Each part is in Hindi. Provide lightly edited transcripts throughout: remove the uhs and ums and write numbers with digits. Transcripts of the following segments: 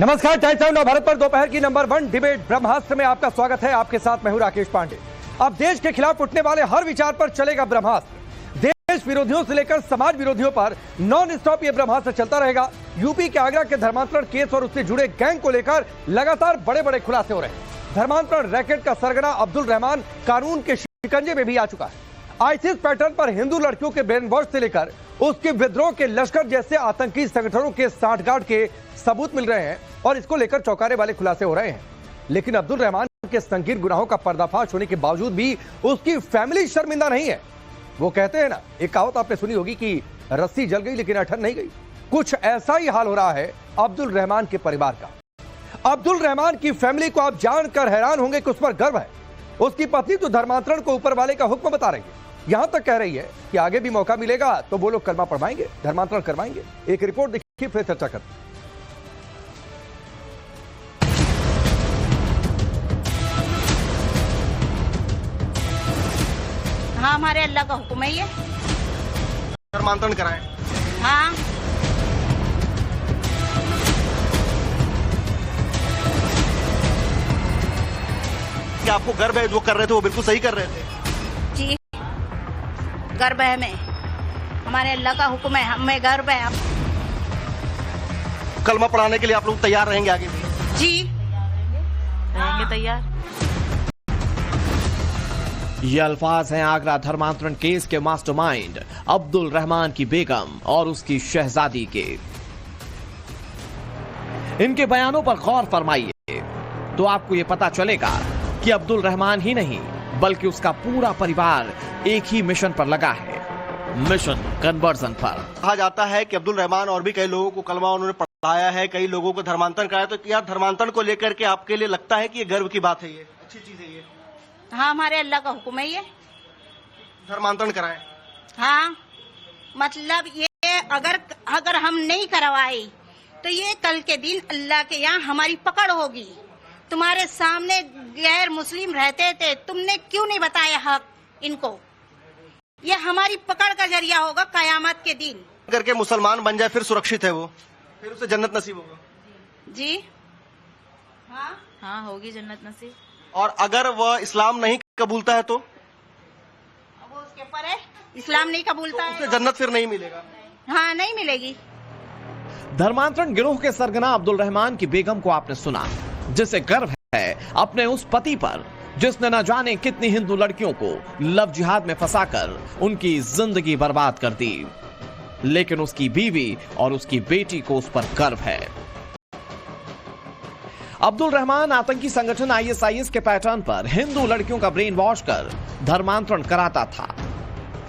नमस्कार, टाइम्स ऑफ नव भारत पर दोपहर की नंबर 1 डिबेट ब्रह्मास्त्र में आपका स्वागत है। आपके साथ मैं हूं राकेश पांडे। अब देश के खिलाफ उठने वाले हर विचार पर चलेगा ब्रह्मास्त्र। देश विरोधियों से लेकर समाज विरोधियों पर नॉन स्टॉप ये ब्रह्मास्त्र चलता रहेगा। यूपी के आगरा के धर्मांतरण केस और उससे जुड़े गैंग को लेकर लगातार बड़े बड़े खुलासे हो रहे हैं। धर्मांतरण रैकेट का सरगना अब्दुल रहमान कानून के शिकंजे में भी आ चुका है। आईसिस पैटर्न पर हिंदू लड़कियों के ब्रेन वॉश से लेकर उसके विद्रोह के लश्कर जैसे आतंकी संगठनों के सांठगांठ के सबूत मिल रहे हैं और इसको लेकर चौंकाने वाले खुलासे हो रहे हैं। लेकिन अब्दुल रहमान के संगीन गुनाहों का पर्दाफाश होने के बावजूद भी उसकी फैमिली शर्मिंदा नहीं है। वो कहते हैं ना, एक कहावत आपने सुनी होगी कि रस्सी जल गई लेकिन अठन नहीं गई। कुछ ऐसा ही हाल हो रहा है अब्दुल रहमान के परिवार का। अब्दुल रहमान की फैमिली को आप जानकर हैरान होंगे कि उस पर गर्व है। उसकी पत्नी तो धर्मांतरण को ऊपर वाले का हुक्म बता रही है। यहां तक कह रही है कि आगे भी मौका मिलेगा तो वो लोग कलमा पढ़वाएंगे, धर्मांतरण करवाएंगे। एक रिपोर्ट देखिए, फिर चर्चा करते हैं। हाँ, हमारे अल्लाह का हुक्म है ये। धर्मांतरण कराएं। हाँ, क्या आपको गर्व है जो कर रहे थे वो बिल्कुल सही कर रहे थे? जी, गर्व है हमें। हमारे अल्लाह का हुक्म है, हमें गर्व है। कलमा पढ़ाने के लिए आप लोग तैयार रहेंगे आगे भी? जी, रहेंगे तैयार। ये अल्फाज हैं आगरा धर्मांतरण केस के मास्टरमाइंड अब्दुल रहमान की बेगम और उसकी शहजादी के। इनके बयानों पर गौर फरमाइए तो आपको यह पता चलेगा कि अब्दुल रहमान ही नहीं बल्कि उसका पूरा परिवार एक ही मिशन पर लगा है, मिशन कन्वर्जन पर। कहा जाता है कि अब्दुल रहमान और भी कई लोगों को कलमा उन्होंने पढ़ाया है, कई लोगों को धर्मांतरण कराया। तो क्या धर्मांतरण को लेकर के आपके लिए लगता है कि ये गर्व की बात है, ये अच्छी चीज है? ये हाँ, हमारे अल्लाह का हुक्म है ये। धर्मांतरण कराएं। हाँ, मतलब ये अगर हम नहीं करवाए तो ये कल के दिन अल्लाह के यहाँ हमारी पकड़ होगी। तुम्हारे सामने गैर मुस्लिम रहते थे, तुमने क्यों नहीं बताया हक इनको? ये हमारी पकड़ का जरिया होगा कयामत के दिन। करके मुसलमान बन जाए फिर सुरक्षित है वो, फिर उसे जन्नत नसीब होगा। जी हाँ, हाँ होगी जन्नत नसीब। और अगर वह इस्लाम नहीं कबूलता है तो वो उसके ऊपर है। इस्लाम नहीं कबूलता है उसे जन्नत फिर नहीं मिलेगा। हाँ, नहीं मिलेगी। धर्मांतरण गिरोह के सरगना अब्दुल रहमान की बेगम को आपने सुना, जिसे गर्व है अपने उस पति पर जिसने न जाने कितनी हिंदू लड़कियों को लव जिहाद में फंसाकर उनकी जिंदगी बर्बाद कर दी। लेकिन उसकी बीवी और उसकी बेटी को उस पर गर्व है। अब्दुल रहमान आतंकी संगठन आईएसआईएस के पैटर्न पर हिंदू लड़कियों का ब्रेन वॉश कर धर्मांतरण कराता था।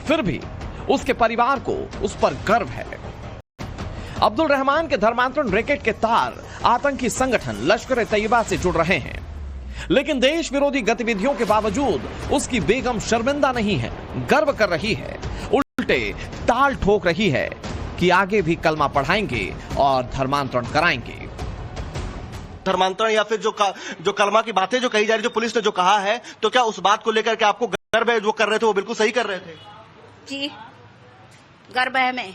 फिर भी उसके परिवार को उस पर गर्व है। अब्दुल रहमान के धर्मांतरण रैकेट के तार आतंकी संगठन लश्कर ए तैयबा से जुड़ रहे हैं। लेकिन देश विरोधी गतिविधियों के बावजूद उसकी बेगम शर्मिंदा नहीं है, गर्व कर रही है। उल्टे ताल ठोक रही है कि आगे भी कलमा पढ़ाएंगे और धर्मांतरण कराएंगे। धर्मांतरण या फिर जो कलमा की बातें जो कही जा रही, जो पुलिस ने जो कहा है, तो क्या उस बात को लेकर के आपको गर्व है जो कर रहे थे वो बिल्कुल सही कर रहे थे? जी, गर्व है हमें।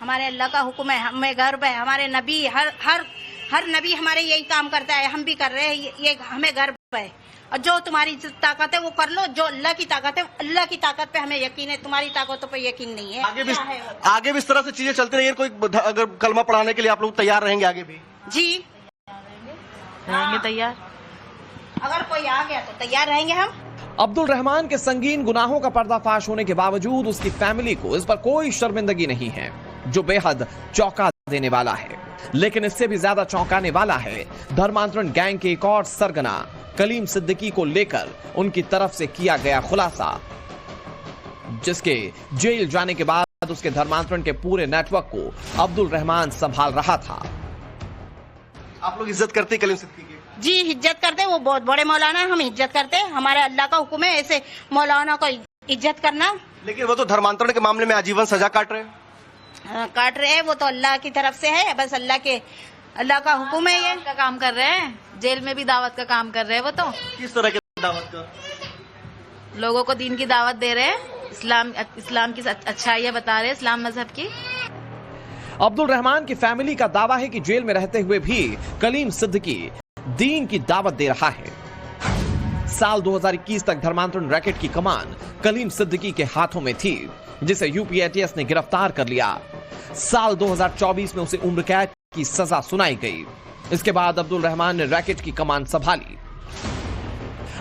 हमारे अल्लाह का हुक्म है, हमें गर्व है। हमारे नबी हर नबी हमारे यही काम करता है, हम भी कर रहे हैं, ये हमें गर्व है। और जो तुम्हारी ताकत है वो कर लो, जो अल्लाह की ताकत है, अल्लाह की ताकत पे हमें यकीन है, तुम्हारी ताकतों पे यकीन नहीं है। आगे भी इस तरह से चीजें चलती रही। कोई अगर कलमा पढ़ाने के लिए आप लोग तैयार रहेंगे आगे भी? जी, रहेंगे तैयार। अगर कोई आ गया तो तैयार रहेंगे हम। अब्दुल रहमान के संगीन गुनाहों का पर्दाफाश होने के बावजूद उसकी फैमिली को इस पर कोई शर्मिंदगी नहीं है, जो बेहद चौंका देने वाला है। लेकिन इससे भी ज्यादा चौंकाने वाला है धर्मांतरण गैंग के एक और सरगना कलीम सिद्दीकी को लेकर उनकी तरफ से किया गया खुलासा, जिसके जेल जाने के बाद उसके धर्मांतरण के पूरे नेटवर्क को अब्दुल रहमान संभाल रहा था। आप लोग इज्जत करते कलीम सिद्दीकी की? जी, इज्जत करते। वो बहुत बड़े मौलाना है, हम इज्जत करते। हमारे अल्लाह का हुक्म है ऐसे मौलाना को इज्जत करना। लेकिन वो तो धर्मांतरण के मामले में आजीवन सजा काट रहे हैं। काट रहे हैं, वो तो अल्लाह की तरफ से है, बस अल्लाह का हुक्म है। ये का काम कर रहे हैं, जेल में भी दावत का काम कर रहे हैं। वो तो किस तरह के दावत का? लोगों को दीन की दावत दे रहे हैं, इस्लाम की अच्छाइयाँ बता रहे हैं, इस्लाम मजहब की। अब्दुल रहमान की फैमिली का दावा है कि जेल में रहते हुए भी कलीम सिद्दीकी दीन की दावत दे रहा है। साल 2021 तक धर्मांतरण रैकेट की कमान कलीम सिद्दीकी के हाथों में थी, जिसे यूपी एटीएस ने गिरफ्तार कर लिया। साल 2024 में उसे उम्र कैद की सजा सुनाई गई। इसके बाद अब्दुल रहमान ने रैकेट की कमान संभाली।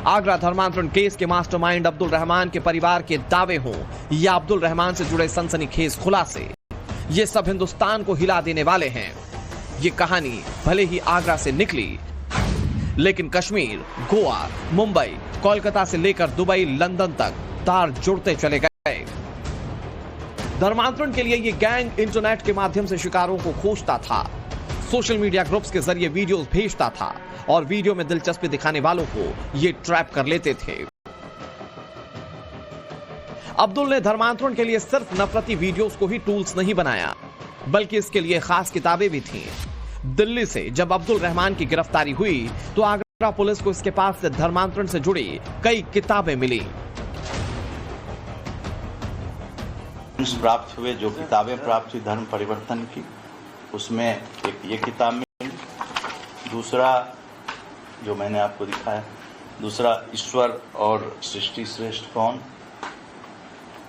आगरा धर्मांतरण केस के मास्टरमाइंड अब्दुल रहमान के परिवार के दावे हों या अब्दुल रहमान से जुड़े सनसनीखेज खुलासे, ये सब हिंदुस्तान को हिला देने वाले हैं। ये कहानी भले ही आगरा से निकली, लेकिन कश्मीर, गोवा, मुंबई, कोलकाता से लेकर दुबई, लंदन तक तार जुड़ते चले गए। धर्मांतरण के लिए ये गैंग इंटरनेट के माध्यम से शिकारों को खोजता था, सोशल मीडिया ग्रुप्स के जरिए वीडियोस भेजता था और वीडियो में दिलचस्पी दिखाने वालों को ये ट्रैप कर लेते थे। अब्दुल ने धर्मांतरण के लिए सिर्फ नफरती वीडियोस को ही टूल्स नहीं बनाया, बल्कि इसके लिए खास किताबें भी थीं। दिल्ली से जब अब्दुल रहमान की गिरफ्तारी हुई तो आगरा पुलिस को इसके पास से धर्मांतरण से जुड़ी कई किताबें मिली। प्राप्त हुए, जो किताबें प्राप्त हुई धर्म परिवर्तन की, उसमें एक ये किताब मिली, दूसरा जो मैंने आपको दिखाया, दूसरा ईश्वर और सृष्टि श्रेष्ठ कौन,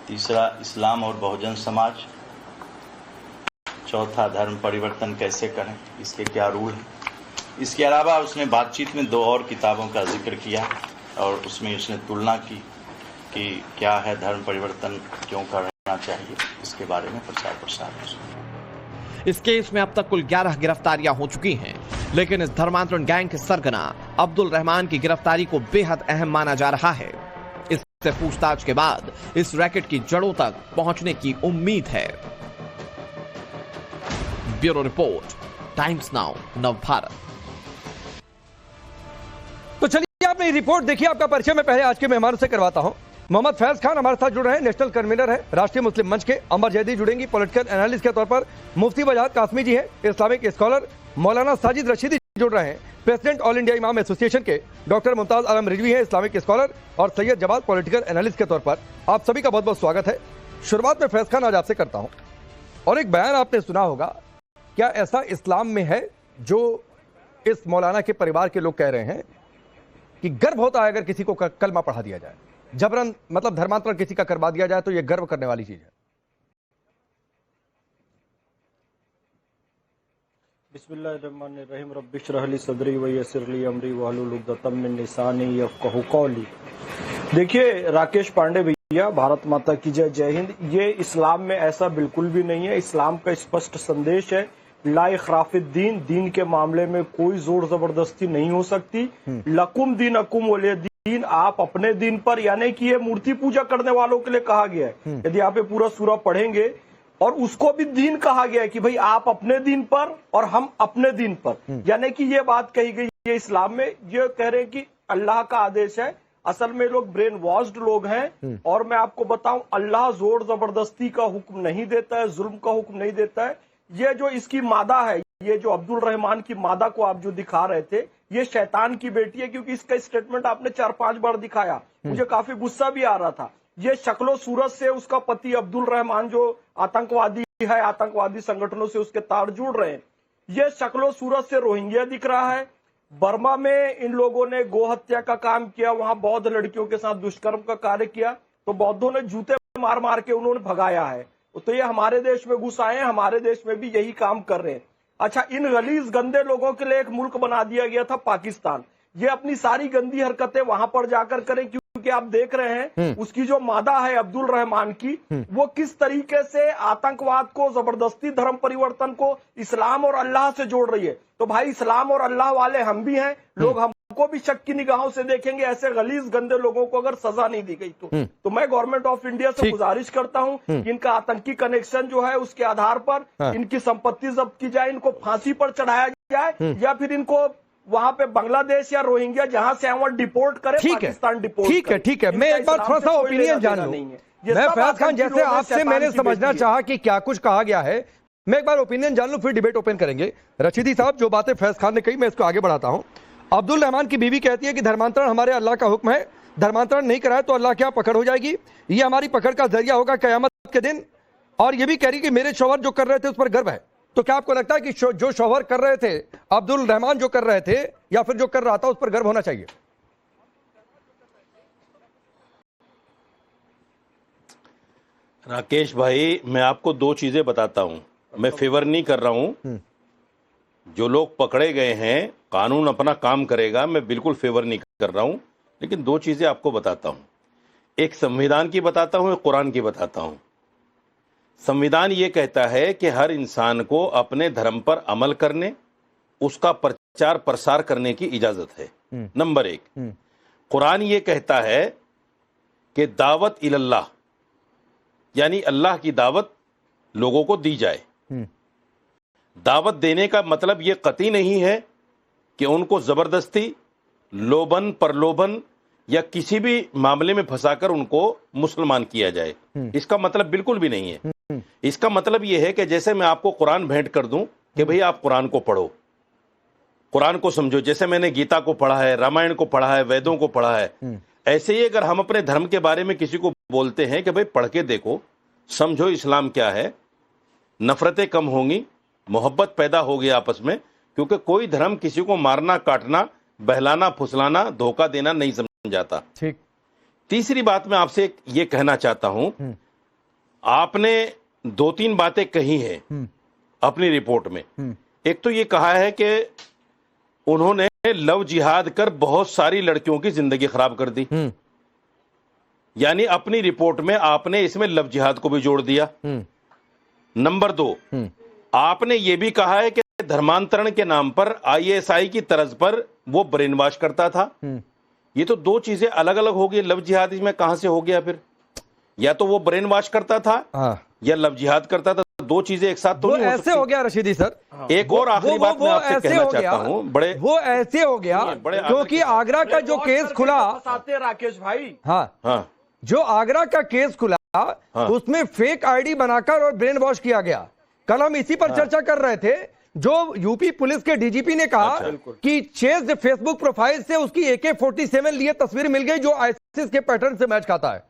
तीसरा इस्लाम और बहुजन समाज, चौथा धर्म परिवर्तन कैसे करें, इसके क्या रूल हैं। इसके अलावा उसने बातचीत में 2 और किताबों का जिक्र किया और उसमें उसने तुलना की कि क्या है धर्म परिवर्तन, क्यों करना चाहिए, इसके बारे में प्रचार प्रसार। इस केस में अब तक कुल 11 गिरफ्तारियां हो चुकी हैं, लेकिन इस धर्मांतरण गैंग के सरगना अब्दुल रहमान की गिरफ्तारी को बेहद अहम माना जा रहा है। इससे पूछताछ के बाद इस रैकेट की जड़ों तक पहुंचने की उम्मीद है। Bureau report, times now, Navbharat. तो चलिए आपने रिपोर्ट देखी, आपका परिचय मैं पहले आज के मेहमानों से करवाता हूं। मोहम्मद फैज खान हमारे साथ जुड़ रहे हैं, नेशनल कन्वीनर है राष्ट्रीय मुस्लिम मंच के। अमर जैदी जुड़ेंगी, पॉलिटिकल एनालिस्ट के तौर पर। मुफ्ती वजाहत कासमी जी हैं, इस्लामिक स्कॉलर। मौलाना साजिद रशीदी जुड़ रहे हैं, प्रेसिडेंट ऑल इंडिया इमाम एसोसिएशन के। डॉक्टर मुमताज आलम रिजवी हैं, इस्लामिक स्कॉलर। और सैयद जवाद, पॉलिटिकल एनालिस्ट के तौर पर। आप सभी का बहुत बहुत स्वागत है। शुरुआत में फैज खान आज आपसे करता हूं, और एक बयान आपने सुना होगा, क्या ऐसा इस्लाम में है जो इस मौलाना के परिवार के लोग कह रहे हैं कि गर्व होता है अगर किसी को कलमा पढ़ा दिया जाए, जबरन मतलब धर्मांतरण किसी का करवा दिया जाए तो यह गर्व करने वाली चीज है। बिस्मिल्लाहिर्रहमानिर्रहीम, रब्बि इश्रह ली सदरी व यस्सिर ली अमरी वहलुल उक़दतम मिन लिसानी यफ़क़हू क़ौली। देखिए राकेश पांडे भैया, भारत माता की जय, जय हिंद। ये इस्लाम में ऐसा बिल्कुल भी नहीं है। इस्लाम का स्पष्ट संदेश है, ला इख़राफ़िद्दीन, दीन के मामले में कोई जोर जबरदस्ती नहीं हो सकती। लकुम दीनकुम वलिय दीन, आप अपने दिन पर, यानी कि ये मूर्ति पूजा करने वालों के लिए कहा गया है। यदि आप ये पूरा सूरा पढ़ेंगे, और उसको भी दीन कहा गया है कि भाई आप अपने दिन पर और हम अपने दिन पर, यानी कि ये बात कही गई है इस्लाम में। ये कह रहे हैं कि अल्लाह का आदेश है। असल में लोग ब्रेन वॉश्ड लोग हैं, और मैं आपको बताऊं, अल्लाह जोर जबरदस्ती का हुक्म नहीं देता है, जुल्म का हुक्म नहीं देता है। ये जो इसकी मादा है, ये जो अब्दुल रहमान की मादा को आप जो दिखा रहे थे, ये शैतान की बेटी है, क्योंकि इसका स्टेटमेंट आपने 4-5 बार दिखाया। मुझे काफी गुस्सा भी आ रहा था। ये शक्लो सूरत से उसका पति अब्दुल रहमान जो आतंकवादी है, आतंकवादी संगठनों से उसके तार जुड़ रहे हैं। ये शक्लो सूरत से रोहिंग्या दिख रहा है। बर्मा में इन लोगों ने गो हत्या का काम किया, वहां बौद्ध लड़कियों के साथ दुष्कर्म का कार्य किया, तो बौद्धों ने जूते मार मार के उन्होंने भगाया है। तो ये हमारे देश में घुस आए हैं, हमारे देश में भी यही काम कर रहे हैं। अच्छा, इन गलीज गंदे लोगों के लिए एक मुल्क बना दिया गया था पाकिस्तान। ये अपनी सारी गंदी हरकतें वहां पर जाकर करें, क्योंकि आप देख रहे हैं उसकी जो मादा है अब्दुल रहमान की, वो किस तरीके से आतंकवाद को, जबरदस्ती धर्म परिवर्तन को इस्लाम और अल्लाह से जोड़ रही है। तो भाई, इस्लाम और अल्लाह वाले हम भी हैं, लोग हमको भी शक की निगाहों से देखेंगे। ऐसे गलीज गंदे लोगों को अगर सजा नहीं दी गई तो मैं गवर्नमेंट ऑफ इंडिया से गुजारिश करता हूं, इनका आतंकी कनेक्शन जो है उसके आधार पर इनकी संपत्ति जब्त की जाए, इनको फांसी पर चढ़ाया जाए, या फिर इनको वहां पे बांग्लादेश या रोहिंग्या जहां से वहां डिपोर्ट करे, पाकिस्तान डिपोर्ट करे। ठीक है। मैं एक बार थोड़ा सा ओपिनियन जान लूं। मैं फैज खान, जैसे आपसे मैंने समझना चाहा कि क्या कुछ कहा गया है, मैं एक बार ओपिनियन जान लूं, फिर डिबेट ओपन करेंगे। रशीदी साहब, जो बातें फैज खान ने कही, मैं इसको आगे बढ़ाता हूं। अब्दुल रहमान की बीवी कहती है कि धर्मांतरण हमारे अल्लाह का हुक्म है, धर्मांतरण नहीं कराए तो अल्लाह क्या पकड़ हो जाएगी, ये हमारी पकड़ का जरिया होगा कयामत के दिन। और ये भी कह रही कि मेरे शौहर जो कर रहे थे उस पर गर्व है। तो क्या आपको लगता है कि जो शौहर कर रहे थे, अब्दुल रहमान जो कर रहे थे या फिर जो कर रहा था, उस पर गर्व होना चाहिए? राकेश भाई, मैं आपको दो चीजें बताता हूं। मैं फेवर नहीं कर रहा हूं। जो लोग पकड़े गए हैं, कानून अपना काम करेगा, मैं बिल्कुल फेवर नहीं कर रहा हूं। लेकिन दो चीजें आपको बताता हूं, एक संविधान की बताता हूं, एक कुरान की बताता हूं। संविधान ये कहता है कि हर इंसान को अपने धर्म पर अमल करने, उसका प्रचार प्रसार करने की इजाजत है, नंबर एक। कुरान ये कहता है कि दावत इल्लाह, यानी अल्लाह की दावत लोगों को दी जाए। दावत देने का मतलब ये कतई नहीं है कि उनको जबरदस्ती, लोभन प्रलोभन या किसी भी मामले में फंसाकर उनको मुसलमान किया जाए। इसका मतलब बिल्कुल भी नहीं है। इसका मतलब यह है कि जैसे मैं आपको कुरान भेंट कर दूं कि भाई आप कुरान को पढ़ो, कुरान को समझो, जैसे मैंने गीता को पढ़ा है, रामायण को पढ़ा है, वेदों को पढ़ा है, ऐसे ही अगर हम अपने धर्म के बारे में किसी को बोलते हैं कि भाई पढ़ के देखो, समझो इस्लाम क्या है, नफरतें कम होंगी, मोहब्बत पैदा होगी आपस में। क्योंकि कोई धर्म किसी को मारना, काटना, बहलाना, फुसलाना, धोखा देना नहीं समझाता। ठीक। तीसरी बात मैं आपसे ये कहना चाहता हूं, आपने दो तीन बातें कही हैं अपनी रिपोर्ट में। एक तो ये कहा है कि उन्होंने लव जिहाद कर बहुत सारी लड़कियों की जिंदगी खराब कर दी, यानी अपनी रिपोर्ट में आपने इसमें लव जिहाद को भी जोड़ दिया। नंबर दो, आपने ये भी कहा है कि धर्मांतरण के नाम पर आईएसआई की तर्ज पर वो ब्रेन वॉश करता था। ये तो दो चीजें अलग अलग हो गई। लव जिहाद इसमें कहां से हो गया फिर? या तो वो ब्रेन वॉश करता था या लव जिहाद करता था, दो चीजें एक साथ तो नहीं हो सकती। ऐसे हो गया रशीदी सर। एक और आखिरी बात मैं आपसे कहना चाहता हूं, वो ऐसे हो गया क्योंकि आगरा का जो केस खुला, राकेश भाई, हाँ, जो आगरा का केस खुला उसमें फेक आईडी बनाकर और ब्रेन वॉश किया गया। कल हम इसी पर चर्चा कर रहे थे। जो यूपी पुलिस के डीजीपी ने कहा कि चेज्ड फेसबुक प्रोफाइल से उसकी AK-47 लिए तस्वीर मिल गई जो आईसिस के पैटर्न से मैच खाता है।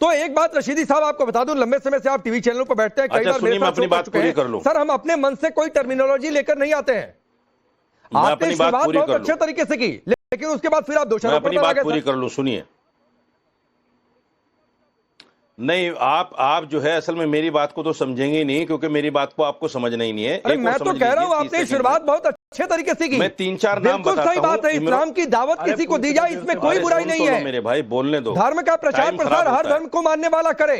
तो एक बात रशीदी साहब आपको बता दूं, लंबे समय से आप टीवी चैनलों पर बैठते हैं, कई बार मेरे साथ अपनी बात पूरी कर लूं। सर, हम अपने मन से कोई टर्मिनोलॉजी लेकर नहीं आते हैं। आपने शुरुआत बहुत अच्छे तरीके से की, लेकिन उसके बाद फिर आप दोषारोपण अपनी बात पूरी कर लूं। सुनिए, नहीं, आप जो है असल में मेरी बात को तो समझेंगे ही नहीं, क्योंकि मेरी बात को आपको समझना ही नहीं है। अरे मैं तो कह रहा हूं, आपने शुरुआत बहुत अच्छे तरीके से की। मैं तीन चार नाम बताता हूं। सही बात है, इस्लाम की दावत किसी को दी जाए, इसमें कोई बुराई नहीं है। मेरे भाई बोलने दो। धर्म का प्रचार प्रसार हर धर्म को मानने वाला करे,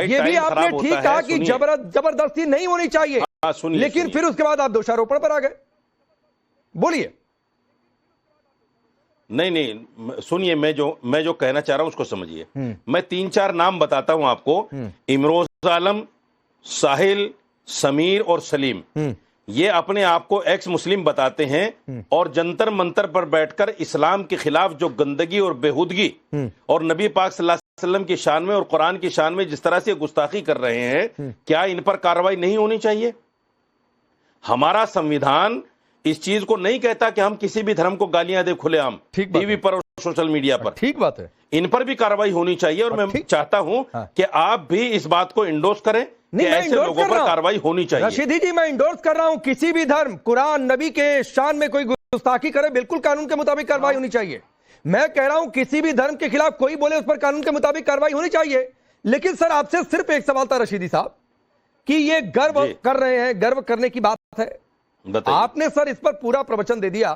ये भी आपने ठीक कहा कि जबरदस्ती नहीं होनी चाहिए। लेकिन फिर उसके बाद आप दोषारोपण पर आ गए। बोलिए। नहीं, सुनिए, मैं जो कहना चाह रहा हूं उसको समझिए। मैं तीन चार नाम बताता हूं आपको। इमरोज आलम, साहिल, समीर और सलीम, ये अपने आप को एक्स मुस्लिम बताते हैं और जंतर मंतर पर बैठकर इस्लाम के खिलाफ जो गंदगी और बेहूदगी और नबी पाक सल्लल्लाहु अलैहि वसल्लम की शान में और कुरान की शान में जिस तरह से गुस्ताखी कर रहे हैं, क्या इन पर कार्रवाई नहीं होनी चाहिए? हमारा संविधान इस चीज को नहीं कहता कि हम किसी भी धर्म को गालियां दे खुलेआम टीवी पर और सोशल मीडिया पर। ठीक बात है, इन पर भी कार्रवाई होनी चाहिए। और मैं चाहता हूं कि आप भी इस बात को इंडोर्स करें कि ऐसे लोगों पर कार्रवाई होनी चाहिए। रशीदी जी, मैं इंडोर्स कर रहा हूं, किसी भी धर्म, कुरान, नबी के शान में कोई गुस्ताखी करे, बिल्कुल कानून के मुताबिक कार्रवाई होनी चाहिए। मैं कह रहा हूं किसी भी धर्म के खिलाफ कोई बोले उस पर कानून के मुताबिक कार्रवाई होनी चाहिए। लेकिन सर, आपसे सिर्फ एक सवाल था रशीदी साहब कि ये गर्व कर रहे हैं, गर्व करने की बात है, आपने सर इस पर पूरा प्रवचन दे दिया,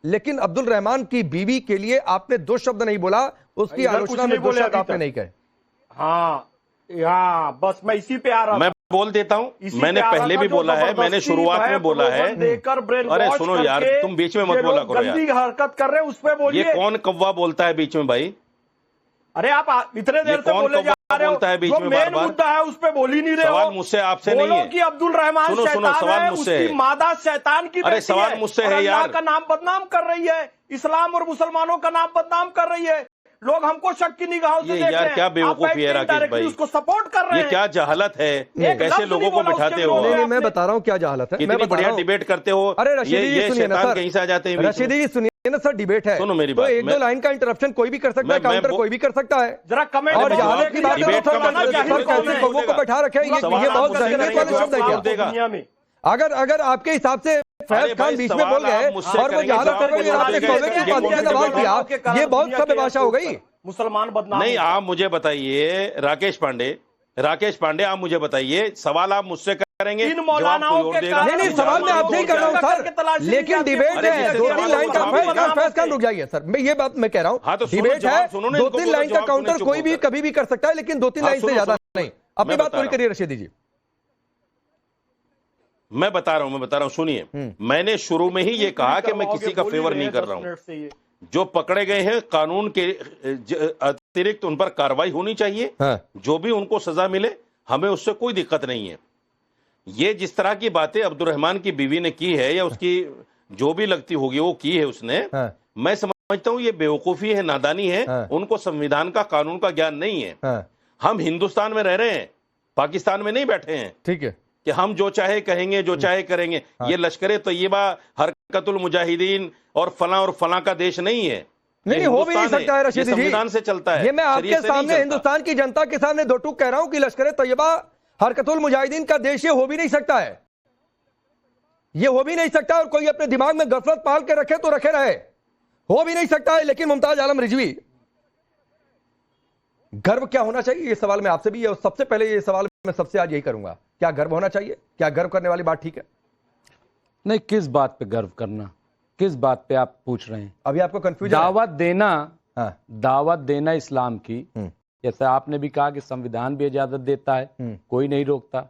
लेकिन अब्दुल रहमान की बीवी के लिए आपने दो शब्द नहीं बोला, उसकी आलोचना में दो शब्द आपने नहीं कहे। हाँ, बस मैं इसी पे आ रहा हूं। मैं बोल देता हूं, मैंने पहले भी बोला है, मैंने शुरुआत में बोला है। अरे सुनो यार, तुम बीच में मत बोला करो यार, हरकत कर रहे हैं उस पर बोलिए। ये कौन कौवा बोलता है बीच में भाई? अरे आप इतने देर से बोले जा रहे हो, बोलता है बीच में बार बार। मुद्दा है उस पे बोल ही नहीं रहे हो। सवाल मुझसे आपसे नहीं है कि अब्दुल रहमान सवाल मुझसे है, मादा शैतान की। अरे सवाल मुझसे है यार, का नाम बदनाम कर रही है, इस्लाम और मुसलमानों का नाम बदनाम कर रही है, लोग हमको शक की निगाहों से देख रहे हैं। यार क्या बेवकूफी है राकेश भाई, उसको सपोर्ट कर रहे हैं। ये क्या जहालत है, कैसे लोगों को बिठाते हो? नहीं, मैं बता रहा हूँ क्या जहालत है। इतनी बढ़िया डिबेट करते हो। अरे रशीदी जी सुनिए ना सर, कहीं से आ जाते हैं। रशीदी जी सुनिए ना सर, डिबेट है, सुनो मेरी तो बात, एक दो लाइन का इंटरप्शन कोई भी कर सकता है, काउंटर कोई भी कर सकता है। जरा कमेंट और जहालत की बात करो, कैसे कौवों को बैठा रखे, ये बहुत शब्द है क्या? अगर आपके हिसाब से फैज अरे खान भाई, बीच में सवाल बोल गए आप मुझसे और वो करेंगे, जहां जवाब कर रहे हैं, मुझे आपने देंगे। कौवे की बात ये सवाल किया, ये बहुत सभ्य भाषा हो गई। मुसलमान बदनाम नहीं, होते हैं। आप मुझे बताइए राकेश पांडे आप मुझे बताइए, सवाल आप मुझसे करेंगे, इन जवाब मौलानाओं कोई और के देगा। कारण- नहीं सवाल मैं आपसे ही कर रहा हूँ सर, लेकिन डिबेट अरे है, जिससे 2-3 सवाल लाइन का होगा, फैज खान रुक जाइए सर, मैं ये बात मैं कह रहा हाँ, तो हूँ, सुनो, डिबेट है, जवाब सुनो ना, इनको 2-3 बोलो, लाइन का जवाब काउंटर सुनो, कोई भी चुप कभी भी कर सकता है, लेकिन 2-3 हाँ, लाइन से सुनो, ज्यादा सुनो, नहीं। अपनी मैं बात बता पूरी रहा हूँ। करिए रशीद जी। मैं बता रहा हूँ सुनिए, मैंने शुरू में ही ये कहा कि मैं किसी का फेवर नहीं कर रहा हूँ। जो पकड़े गए हैं कानून के अतिरिक्त उन पर कार्रवाई होनी चाहिए। हाँ। जो भी उनको सजा मिले हमें उससे कोई दिक्कत नहीं है। ये जिस तरह की बातें अब्दुल रहमान की बीवी ने की है या उसकी जो भी लगती होगी वो की है उसने, हाँ। मैं समझता हूँ ये बेवकूफी है, नादानी है। हाँ। उनको संविधान का कानून का ज्ञान नहीं है। हाँ। हम हिंदुस्तान में रह रहे हैं, पाकिस्तान में नहीं बैठे हैं ठीक है कि हम जो चाहे कहेंगे, जो चाहे करेंगे। ये लश्कर तैयबा, हरकतुल मुजाहिदीन और फला का देश नहीं है। नहीं हो भी नहीं सकता है रशीद जी, संविधान से चलता है। ये मैं आपके शरीयत से नहीं सामने चलता। हिंदुस्तान की जनता के सामने दो टूक कह रहा हूं कि लश्कर तैयबा हरकतुल मुजाहिदीन का देश ये हो भी नहीं सकता है, ये हो भी नहीं सकता। और कोई अपने दिमाग में गफलत पाल के रखे तो रखे रहे, हो भी नहीं सकता है। लेकिन मुमताज आलम रिजवी, गर्व क्या होना चाहिए, ये सवाल मैं आपसे भी, और सबसे पहले ये सवाल मैं सबसे आज यही करूंगा, क्या गर्व होना चाहिए? क्या गर्व करने वाली बात ठीक है? नहीं, किस बात पे गर्व करना, किस बात पे आप पूछ रहे हैं? अभी आपको कंफ्यूजन दावत देना, हाँ। दावत देना इस्लाम की, जैसे आपने भी कहा कि संविधान भी इजाजत देता है, कोई नहीं रोकता,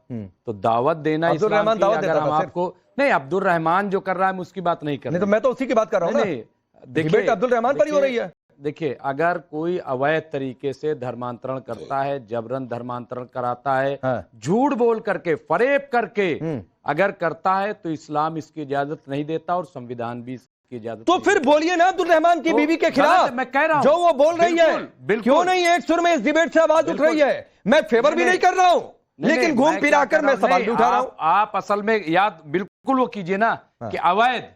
तो दावत देना अब्दुल इस्लाम रहमान की, दावत अगर देता हम था आपको नहीं, अब्दुल रहमान जो कर रहा है हम उसकी बात नहीं कर नहीं, रहे। तो मैं तो उसी की बात कर रहा हूं ना। डिबेट अब्दुल रहमान पर ही हो रही है। देखिए, अगर कोई अवैध तरीके से धर्मांतरण करता है, जबरन धर्मांतरण कराता है, हाँ। झूठ बोल करके, फरेब करके अगर करता है, तो इस्लाम इसकी इजाजत नहीं देता और संविधान भी इसकी इजाजत तो नहीं फिर बोलिए ना अब्दुल रहमान की तो बीवी के गलत खिलाफ है, मैं कह रहा हूं। जो वो बोल रही है, बिल्कुल। क्यों नहीं एक सुर में इस डिबेट से आवाज उठ रही है? मैं फेवर भी नहीं कर रहा हूं, लेकिन घूम फिरा कर मैं सवाल भी उठा रहा हूं। आप असल में याद बिल्कुल वो कीजिए ना कि अवैध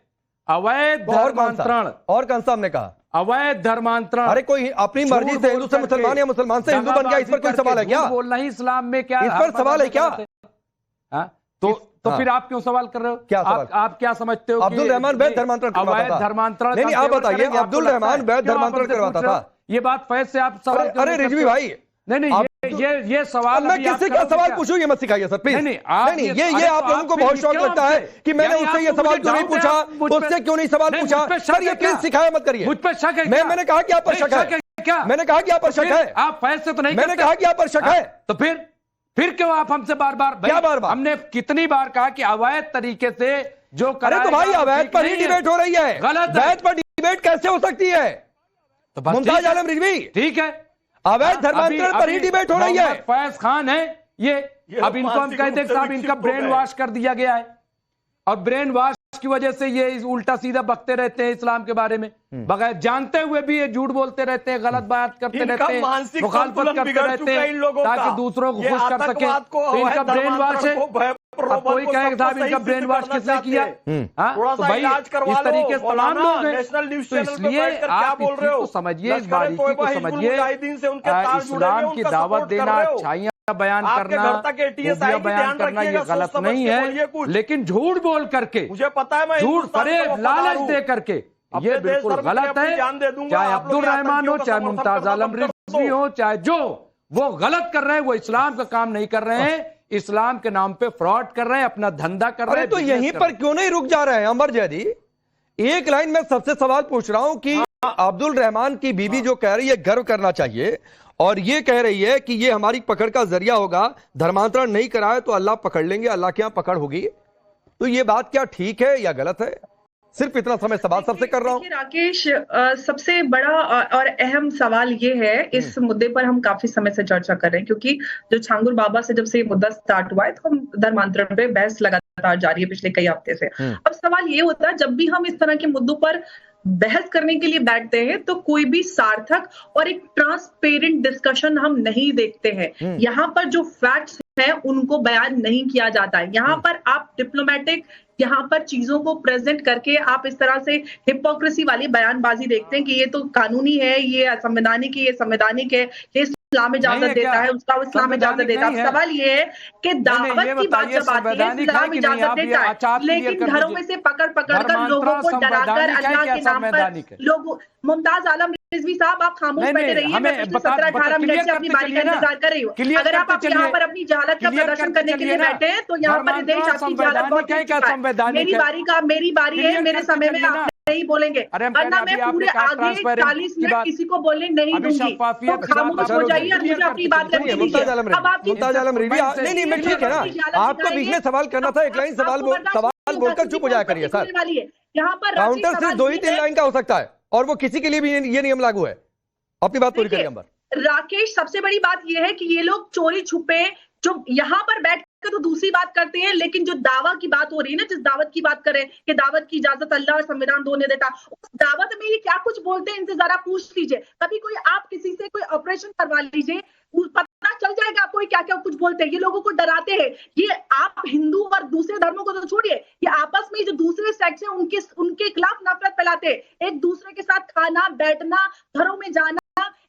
धर्मांतरण, और कौन सा हमने कहा? अवैध धर्मांतरण। अरे कोई अपनी मर्जी से हिंदू से मुसलमान या मुसलमान से हिंदू बन गया, इस पर कोई सवाल है क्या? बोलना ही इस्लाम में क्या, इस पर सवाल है क्या? तो फिर आप क्यों सवाल कर रहे हो? क्या सवाल? आप क्या समझते हो? अब्दुल रहमान वैध धर्मांतरण करवाता था। धर्मांतरण नहीं आप बताइए, अब्दुल रहमान वैध धर्मांतरण करवाता था? ये बात फैज से आप सवाल अरे रिजवी भाई, नहीं, ये सवाल मैं किसी का सवाल पूछूं ये मत सिखाइए सर प्लीज। नहीं, ये आप लोगों को बहुत शौक लगता है कि मैंने उससे ये सवाल क्यों नहीं पूछा, उससे क्यों नहीं सवाल पूछा। सर ये प्लीज सिखाया मत करिए। मुझ पे शक है? मैंने कहा कि आप पर शक है क्या? मैंने कहा कि आप पर शक है। आप फैज से तो नहीं, मैंने कहा कि आप पर शक है। तो फिर क्यों आप हमसे बार बार, क्या बार बार? हमने कितनी बार कहा कि अवैध तरीके से जो, अरे तो भाई अवैध पर ही डिबेट हो रही है, गलत है। वैध पर डिबेट कैसे हो सकती है? तो मुमताज आलम रिजवी, ठीक है, अवैध धर्मांतरण पर ही डिबेट हो रही है। फैज खान है ये अब इनको हम कहते हैं साहब इनका ब्रेन वॉश कर दिया गया है, और ब्रेन वॉश की वजह से ये उल्टा सीधा बकते रहते हैं इस्लाम के बारे में, बगैर जानते हुए भी ये झूठ बोलते रहते हैं, गलत बात करते रहते हैं, मुखालफत करते रहते हैं ताकि दूसरों को खुश कर सके। तो इनका ब्रेन वॉश है। अब कोई कहेगा साहब इनका ब्रेन वॉश किसने किया? तो भाई इस तरीके से तमाम लोग हैं, तो इसलिए आप इस चीज को समझिए, इस बारीकी को समझिए। इस्लाम की दावत देना, अच्छाइयाँ बयान करना, खूबियां बयान करना ये गलत नहीं है, लेकिन झूठ बोल करके, मुझे पता है, मैं झूठ फरेब लालच दे करके ये बिल्कुल गलत है। चाहे अब्दुल रहमान हो, चाहे मुमताज आलम रिजवी हो, चाहे जो वो गलत कर रहे हैं, वो इस्लाम का काम नहीं कर रहे हैं, इस्लाम के नाम पे फ्रॉड कर रहे हैं, अपना धंधा कर रहे हैं। तो यहीं पर क्यों नहीं रुक जा रहे हैं अमर जैदी? एक लाइन में सबसे सवाल पूछ रहा हूं कि अब्दुल रहमान की बीवी जो कह रही है गर्व करना चाहिए, और ये कह रही है कि ये हमारी पकड़ का जरिया होगा, धर्मांतरण नहीं कराए तो अल्लाह पकड़ लेंगे, अल्लाह के यहां पकड़ होगी, तो ये बात क्या ठीक है या गलत है? सिर्फ इतना समय सवाल सबसे कर रहा हूं। राकेश, सबसे बड़ा और अहम सवाल ये है, इस मुद्दे पर हम काफी समय से चर्चा कर रहे हैं, क्योंकि जो छांगुर बाबा से जब से ये मुद्दा स्टार्ट हुआ है, तो हम धर्मांतरण पे बहस लगातार जारी है पिछले कई हफ्ते से। अब सवाल ये होता है, जब भी हम इस तरह के मुद्दों पर बहस करने के लिए बैठते हैं, तो कोई भी सार्थक और एक ट्रांसपेरेंट डिस्कशन हम नहीं देखते हैं। यहाँ पर जो फैक्ट्स हैं उनको बयान नहीं किया जाता है। यहाँ पर आप डिप्लोमेटिक, यहाँ पर चीजों को प्रेजेंट करके आप इस तरह से हिपोक्रेसी वाली बयानबाजी देखते हैं कि ये तो कानूनी है, ये असंवैधानिक है, ये संवैधानिक है, ये इस्लाम इजाजत देता है, उसका इस्लाम इजाजत देता है। सवाल ये है कि दावत की बात जब आती है इस्लाम इजाजत देता है, लेकिन घरों में से पकड़ कर लोगों को डराकर अल्लाह के नाम पर लोग। मुमताज आलम रिजवी साहब, आप खामोश बैठे रहिए, मैं पिछले 17-18 मिनट से अपनी बारी का इंतजार कर रही हूँ। अगर आप यहाँ पर अपनी जहालत का प्रदर्शन करने के लिए बैठे हैं तो यहाँ पर देश आपकी जहालत बहुत मेरी बारी है, मेरे समय में आप नहीं बोलेंगे, वरना मैं पूरे आगे 40 मिनट किसी को बोलने नहीं दूंगी। तो खामोश हो जाइए और मुझे अपनी बात करनी दीजिए। अब आपकी मुमताज आलम रिजवी, नहीं मैं ठीक है ना, आपको बीच में सवाल करना था, एक लाइन सवाल बोलकर चुप हो जाया करिए सर। यहाँ पर काउंटर सिर्फ 2-3 लाइन का हो सकता है और वो किसी के लिए भी ये नियम लागू है। अपनी बात पूरी करिए अंबर। राकेश, सबसे बड़ी बात यह है कि ये लोग चोरी छुपे जो यहाँ पर बैठ कर तो दूसरी बात करते हैं, लेकिन जो दावा की बात हो रही है ना, जिस दावत की बात करें कि दावत की इजाजत अल्लाह और संविधान दोनों देता, उस दावत में ये क्या कुछ बोलते हैं इनसे जरा पूछ लीजिए। कभी कोई आप किसी से कोई ऑपरेशन करवा लीजिए, पता चल जाएगा कोई क्या क्या कुछ बोलते हैं। ये लोगों को डराते हैं। ये आप हिंदू और दूसरे धर्मों को तो छोड़िए, ये आपस में जो दूसरे सेक्स है उनके खिलाफ नफरत फैलाते हैं। एक दूसरे के साथ खाना बैठना, घरों में जाना,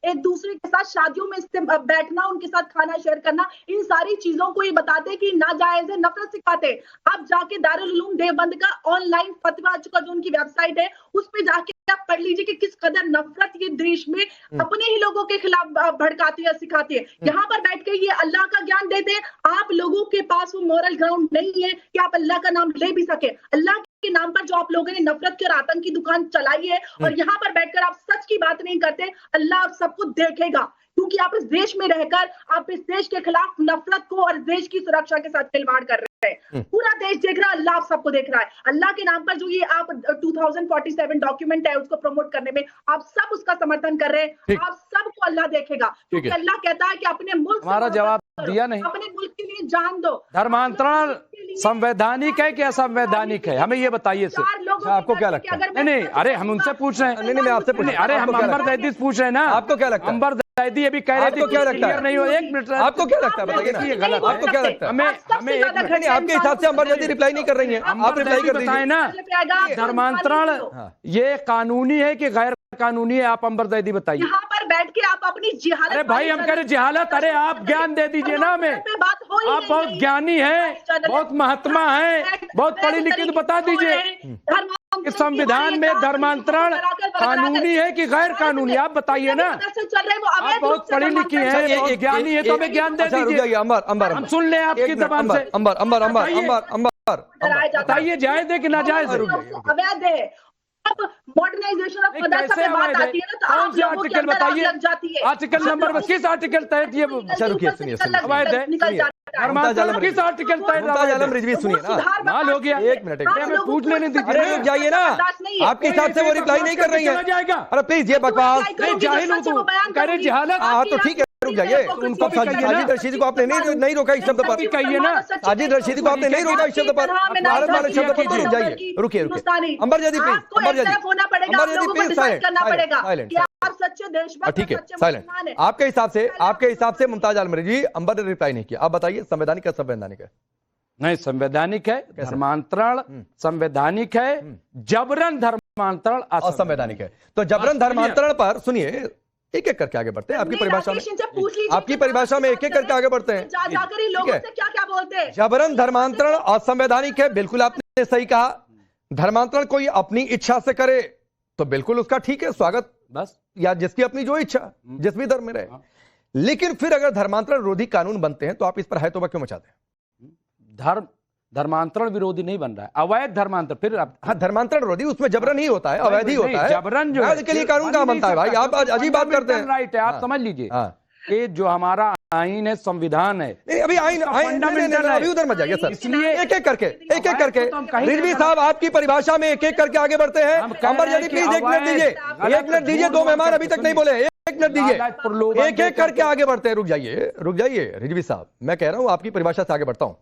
एक दूसरे के साथ शादियों में बैठना, उनके साथ खाना शेयर करना, इन सारी चीजों को ये बताते कि नाजायज है, नफरत सिखाते। आप जाके दारुल उलूम देवबंद का ऑनलाइन फतवा का जो उनकी वेबसाइट है उस पे जाके आप पढ़ लीजिए कि किस कदर नफरत ये देश में अपने ही लोगों के खिलाफ भड़काती है, सिखाती है। यहाँ पर बैठ के ये अल्लाह का ज्ञान देते हैं। आप लोगों के पास वो मॉरल ग्राउंड नहीं है कि आप अल्लाह का नाम ले भी सके। अल्लाह के नाम पर जो आप लोगों ने नफरत की और आतंक की दुकान चलाई है और यहाँ पर बैठकर आप सच की बात नहीं करते, अल्लाह आप सबको देखेगा, क्योंकि आप इस देश में रहकर आप इस देश के खिलाफ नफरत को और देश की सुरक्षा के साथ खिलवाड़ कर रहे हैं। पूरा देश देख रहा है, अल्लाह आप सबको देख रहा है। अल्लाह के नाम पर जो ये आप 2047 डॉक्यूमेंट है उसको प्रमोट करने में आप सब उसका समर्थन कर रहे हैं। आप सबको अल्लाह देखेगा, क्योंकि अल्लाह कहता है कि अपने मुल्क हमारा जवाब दिया नहीं, अपने मुल्क के लिए जान दो। धर्मांतरण संवैधानिक है कि असंवैधानिक है, हमें ये बताइए सर। आपको क्या लगता है? नहीं, अरे हम उनसे पूछ रहे हैं। नहीं, मैं आपसे पूछ रहा हूं। अरे हम अंबर दैदी पूछ रहे हैं ना। आपको क्या लगता है? अंबर दैदी अभी कह रहे थे क्या लगता है? नहीं हो, एक मिनट, आपको क्या लगता है बताइए ना। गलत आपको क्या लगता है? हमें आपके हिसाब से अंबर दैदी रिप्लाई नहीं कर रही है, आप रिप्लाई कर दीजिए ना। धर्मांतरण ये कानूनी है कि गैर कानूनी है, आप अंबर दैदी बताइए। यहाँ पर बैठ के आप अपनी जिहालत, अरे भाई हम कह रहे जिहालत, अरे आप ज्ञान दे दीजिए ना हमें। आप बहुत ज्ञानी हैं, बहुत महात्मा हैं, बहुत पढ़ी लिखी, तो बता दीजिए इस संविधान में धर्मांतरण कानूनी है कि गैर कानूनी, आप बताइए ना। आप बहुत पढ़ी लिखी हैं, बहुत ज्ञानी है, तो हमें ज्ञान दे दीजिए। अंबर हम सुन ले आपकी जबान से। अंबर बताइए जायज है कि नाजायज है? अवैध है। मॉडर्नाइजेशन ऑफ मदरसा पे बात आती है ना, तो कौन आप सी लोगों के आर्टिकल अंदर आग बताइए? लग जाती है। आर्टिकल नंबर किस आर्टिकल तहत ये रुकिए, सुनिए अवैध है? धर्मांतरण किस आर्टिकल तहत? मुमताज आलम रिजवी सुनिए ना, माल हो गया। एक मिनट हमें पूछ लेने दीजिए। अरे रुक जाइए ना, आपके हिसाब से वो रिप्लाई नहीं कर रही है। जाएगा। अरे प्लीज ये बकवास, जाहिल हूँ तू, कह रहे जहालत। हाँ तो ठीक है, रुक जाइए। उनको साजिद रशीदी को आपने नहीं रोका इस शब्द पर, कहिए ना। साजिद रशीदी को आपने नहीं रोका इस शब्द पर, भारत वाले शब्द पर तो रुक जाइए। रुकिए अंबर दैदी प्लीज, अंबर दैदी प्लीज साइलेंट। ठीक है, साइलेंट। आपके हिसाब से मुमताज आलम रिजवी अंबर ने रिप्लाई नहीं किया, आप बताइए संवैधानिक है असंवैधानिक है? नहीं, संवैधानिक है। धर्मांतरण संवैधानिक है, जबरन धर्मांतरण असंवैधानिक है। तो जबरन धर्मांतरण पर सुनिए, एक एक करके आगे बढ़ते हैं। आपकी परिभाषा में एक एक करके आगे बढ़ते हैं। क्या बोलते हैं? जबरन धर्मांतरण असंवैधानिक है, बिल्कुल आपने सही कहा। धर्मांतरण कोई अपनी इच्छा से करे तो बिल्कुल उसका ठीक है, स्वागत, बस, या जिसकी अपनी जो इच्छा, जिस भी धर्म में रहे। लेकिन फिर अगर धर्मांतरण विरोधी कानून बनते हैं तो आप इस पर है तोबा क्यों मचाते हैं? धर्मांतरण विरोधी नहीं बन रहा है, अवैध धर्मांतरण। फिर हाँ, धर्मांतरण विरोधी, उसमें जबरन ही होता है, अवैध ही होता है। जबरन जो के लिए कानून कहाँ बनता है भाई? आप अजीब बात करते हैं। राइट है, आप समझ लीजिए कि जो हमारा आईन है, संविधान है, अभी आईन अभी उधर मत जाइए सर। इसलिए एक एक करके रिजवी साहब आपकी परिभाषा में एक एक करके आगे बढ़ते हैं। अंबर दैदी प्लीज एक मिनट दीजिए, दो मेहमान अभी तक नहीं बोले, एक मिनट दीजिए, एक एक करके आगे बढ़ते हैं। रुक जाइए रिजवी साहब, मैं कह रहा हूं आपकी परिभाषा से आगे बढ़ता हूं।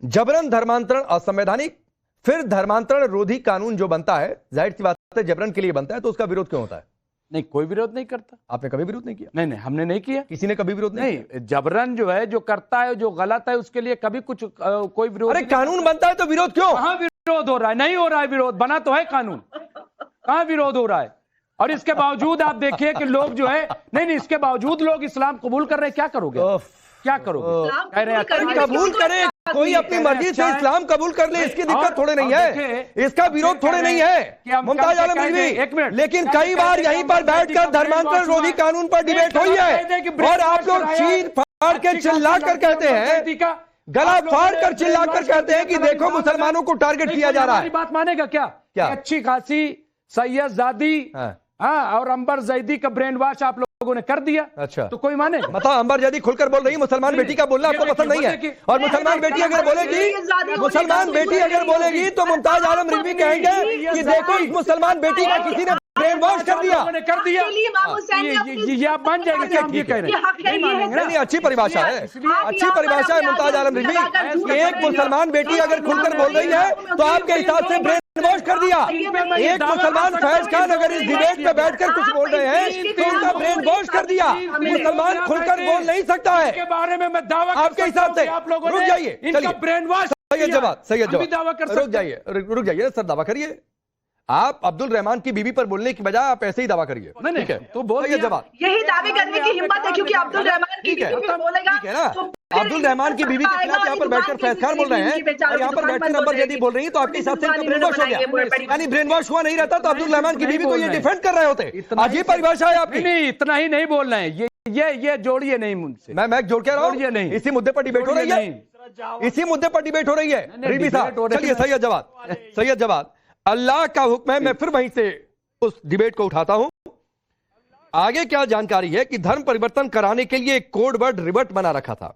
जबरन धर्मांतरण असंवैधानिक, फिर धर्मांतरण विरोधी कानून जो बनता है, जाहिर सी बात है जबरन के लिए बनता है, तो उसका विरोध क्यों होता है? नहीं, कोई विरोध नहीं करता। आपने कभी विरोध नहीं किया? नहीं, हमने नहीं किया। किसी ने कभी विरोध नहीं? जबरन जो है, जो करता है, जो गलत है, उसके लिए कभी कुछ कोई विरोध। अरे कानून बनता है तो विरोध क्यों? कहाँ विरोध हो रहा है? नहीं हो रहा है विरोध, बना तो है कानून, कहाँ विरोध हो रहा है? और इसके बावजूद आप देखिए कि लोग जो है नहीं, इसके बावजूद लोग इस्लाम कबूल कर रहे हैं। क्या करोगे, क्या करोगे? कह रहे हैं कबूल करे, कोई अपनी मर्जी से इस्लाम कबूल कर ले, इसकी दिक्कत थोड़े नहीं है, इसका विरोध थोड़े नहीं है मुमताज आलम रिजवी। लेकिन कई बार यहीं पर बैठकर धर्मांतरण रोधी कानून पर डिबेट हुई है और आप लोग चीर फाड़ के चिल्ला कर कहते हैं, गला फाड़ कर चिल्ला कर कहते हैं कि देखो मुसलमानों को टारगेट किया जा रहा है। बात मानेगा क्या? अच्छी खासी सैयदजादी और अंबर जैदी का ब्रेन वॉश आप लोगों ने कर दिया। अच्छा, तो कोई माने? मतलब अंबर जैदी खुलकर बोल रही मुसलमान बेटी का बोलना आपको पसंद नहीं है, और मुसलमान बेटी अगर बोलेगी तो मुमताज आलम रिजवी कहेंगे कि देखो इस मुसलमान बेटी का किसी ने ब्रेन वॉश कर दिया। ये आप मान जाएंगे कि हम ये कह रहे हैं? नहीं, अच्छी परिभाषा है, अच्छी परिभाषा है मुमताज आलम रिजवी। एक मुसलमान बेटी अगर खुलकर बोल रही है तो आपके हिसाब से ब्रेन वॉश कर दिया। एक मुसलमान फैज खान अगर इस डिबेट में बैठकर कुछ बोल रहे हैं तो उनका ब्रेन वॉश कर दिया। मुसलमान खुलकर बोल नहीं सकता है के बारे में। मैं दावा आपके हिसाब से आप लोगों रुक जाइए, इनका ब्रेन वॉश। सैयद जवाद दावा कर रुक जाइए सर, दावा करिए। आप अब्दुल रहमान की बीवी पर बोलने की बजाय आप ऐसे ही दावा करिए। ठीक है, तो बोल जवाब यही दावे करने की हिम्मत है, क्योंकि अब्दुल रहमान की बीवी भी बोलेगा ना, अब्दुल रहमान की बीवी के खिलाफ यहाँ पर बैठकर फैज खान बोल रहे हैं और यहाँ पर बैठकर नंबर यदि बोल रही है, तो आपके हिसाब से ब्रेन वॉश हो गया। यानी ब्रेन वॉश हुआ नहीं रहता तो अब्दुल रहमान की बीवी को ये डिफेंड कर रहे होते। अजीब परिभाषा है आपकी। नहीं, इतना ही नहीं बोल रहे हैं, ये जोड़िए नहीं मुझसे। मैं जोड़ के रहा हूँ, नहीं इसी मुद्दे पर डिबेट हो रही है, इसी मुद्दे पर डिबेट हो रही है। रिजवी साहब चलिए, सैयद जवाद अल्लाह का हुक्म है, मैं फिर वहीं से उस डिबेट को उठाता हूं। आगे क्या जानकारी है कि धर्म परिवर्तन कराने के लिए एक कोड वर्ड रिवर्ट बना रखा था।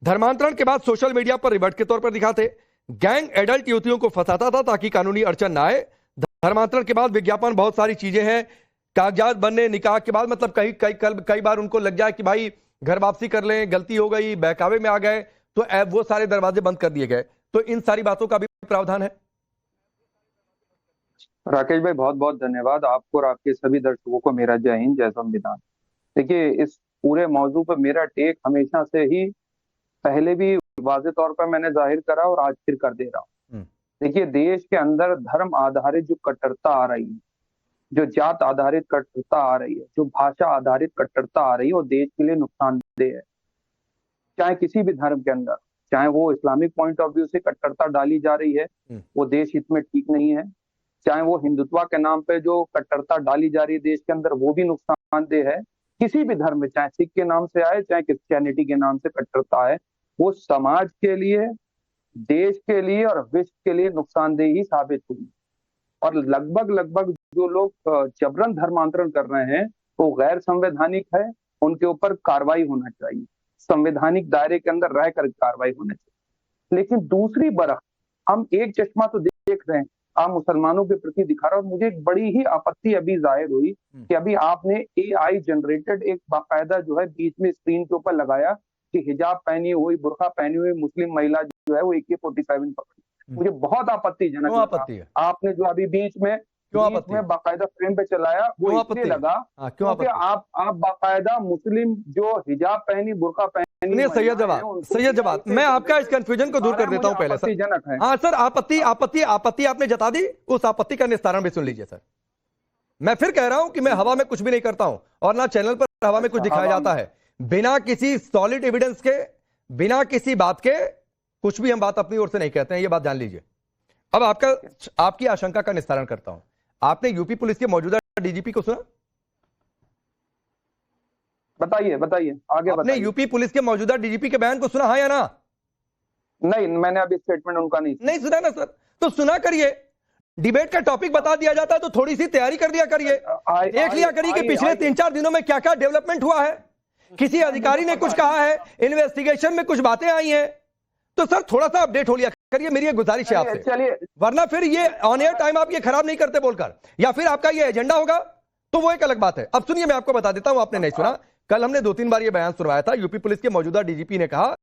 धर्मांतरण के बाद सोशल मीडिया पर रिवर्ट के तौर पर दिखाते, गैंग एडल्ट युवतियों को फंसाता था ताकि कानूनी अड़चन ना आए। धर्मांतरण के बाद विज्ञापन बहुत सारी चीजें हैं, कागजात बनने, निकाह के बाद मतलब कई बार उनको लग जाए कि भाई घर वापसी कर लें, गलती हो गई, बहकावे में आ गए, तो वो सारे दरवाजे बंद कर दिए गए। तो इन सारी बातों का भी प्रावधान है। राकेश भाई बहुत बहुत धन्यवाद आपको और आपके सभी दर्शकों को मेरा जय हिंद, जय संविधान। देखिए, इस पूरे मौजू पर मेरा टेक हमेशा से ही पहले भी वाज़ेह तौर पर मैंने जाहिर करा और आज फिर कर दे रहा हूँ। देखिए, देश के अंदर धर्म आधारित जो कट्टरता आ रही है, जो जात आधारित कट्टरता आ रही है, जो भाषा आधारित कट्टरता आ रही है, वो देश के लिए नुकसानदेह है। चाहे किसी भी धर्म के अंदर, चाहे वो इस्लामिक पॉइंट ऑफ व्यू से कट्टरता डाली जा रही है, वो देश हित में ठीक नहीं है। चाहे वो हिंदुत्व के नाम पे जो कट्टरता डाली जा रही है देश के अंदर, वो भी नुकसानदेह है। किसी भी धर्म में, चाहे सिख के नाम से आए, चाहे क्रिश्चियनिटी के नाम से कट्टरता आए, वो समाज के लिए, देश के लिए और विश्व के लिए नुकसानदेह ही साबित हुई। और लगभग जो लोग जबरन धर्मांतरण कर रहे हैं वो गैर संवैधानिक है, उनके ऊपर कार्रवाई होना चाहिए, संवैधानिक दायरे के अंदर रहकर कार्रवाई होना चाहिए। लेकिन दूसरी बरख हम एक चश्मा तो देख रहे हैं आप मुसलमानों के प्रति दिखा रहा, और मुझे एक बड़ी ही आपत्ति अभी जाहिर हुई कि अभी आपने AI जनरेटेड एक बाकायदा जो है बीच में स्क्रीन के ऊपर लगाया कि हिजाब पहनी हुई, बुर्का पहनी हुई मुस्लिम महिला जो है वो AK-47 पकड़ी। मुझे बहुत आपत्तिजनक लगा आपने जो अभी बीच में बाकायदा फ्रेम पे चलाया, वो इसलिए लगा क्योंकि आप बाकायदा मुस्लिम जो हिजाब पहनी, बुर्का पहनी। सैयद जवाद मैं आपका इस कंफ्यूजन को दूर कर देता हूं पहले सर। हाँ सर, आपत्ति आपने जता दी, उस आपत्ति का निस्तारण भी सुन लीजिए सर। मैं फिर कह रहा हूं कि मैं हवा में कुछ भी नहीं करता हूं और ना चैनल पर हवा में कुछ दिखाया जाता है। बिना किसी सॉलिड एविडेंस के, बिना किसी बात के कुछ भी हम बात अपनी ओर से नहीं कहते हैं, ये बात जान लीजिए। अब आपकी आशंका का निस्तारण करता हूं। आपने यूपी पुलिस के मौजूदा डीजीपी को सुना? बताइए आगे। आपने यूपी पुलिस के मौजूदा डीजीपी के बयान को सुना, हाँ या ना? नहीं, मैंने अभी स्टेटमेंट उनका नहीं सुना ना सर। तो सुना करिए, डिबेट का टॉपिक बता दिया जाता है तो थोड़ी सी तैयारी कर दिया करिए, देख लिया करिए कि पिछले 3-4 दिनों में क्या क्या डेवलपमेंट हुआ है। किसी अधिकारी ने कुछ कहा है, इन्वेस्टिगेशन में कुछ बातें आई हैं, तो सर थोड़ा सा अपडेट हो लिया करिए, मेरी एक गुजारिश है आपसे। चलिए, वरना फिर ये ऑन एयर टाइम आप ये खराब नहीं करते बोलकर, या फिर आपका ये एजेंडा होगा तो वो एक अलग बात है। अब सुनिए, मैं आपको बता देता हूं, आपने नहीं सुना। कल हमने 2-3 बार ये बयान सुनवाया था। यूपी पुलिस के मौजूदा डीजीपी ने कहा,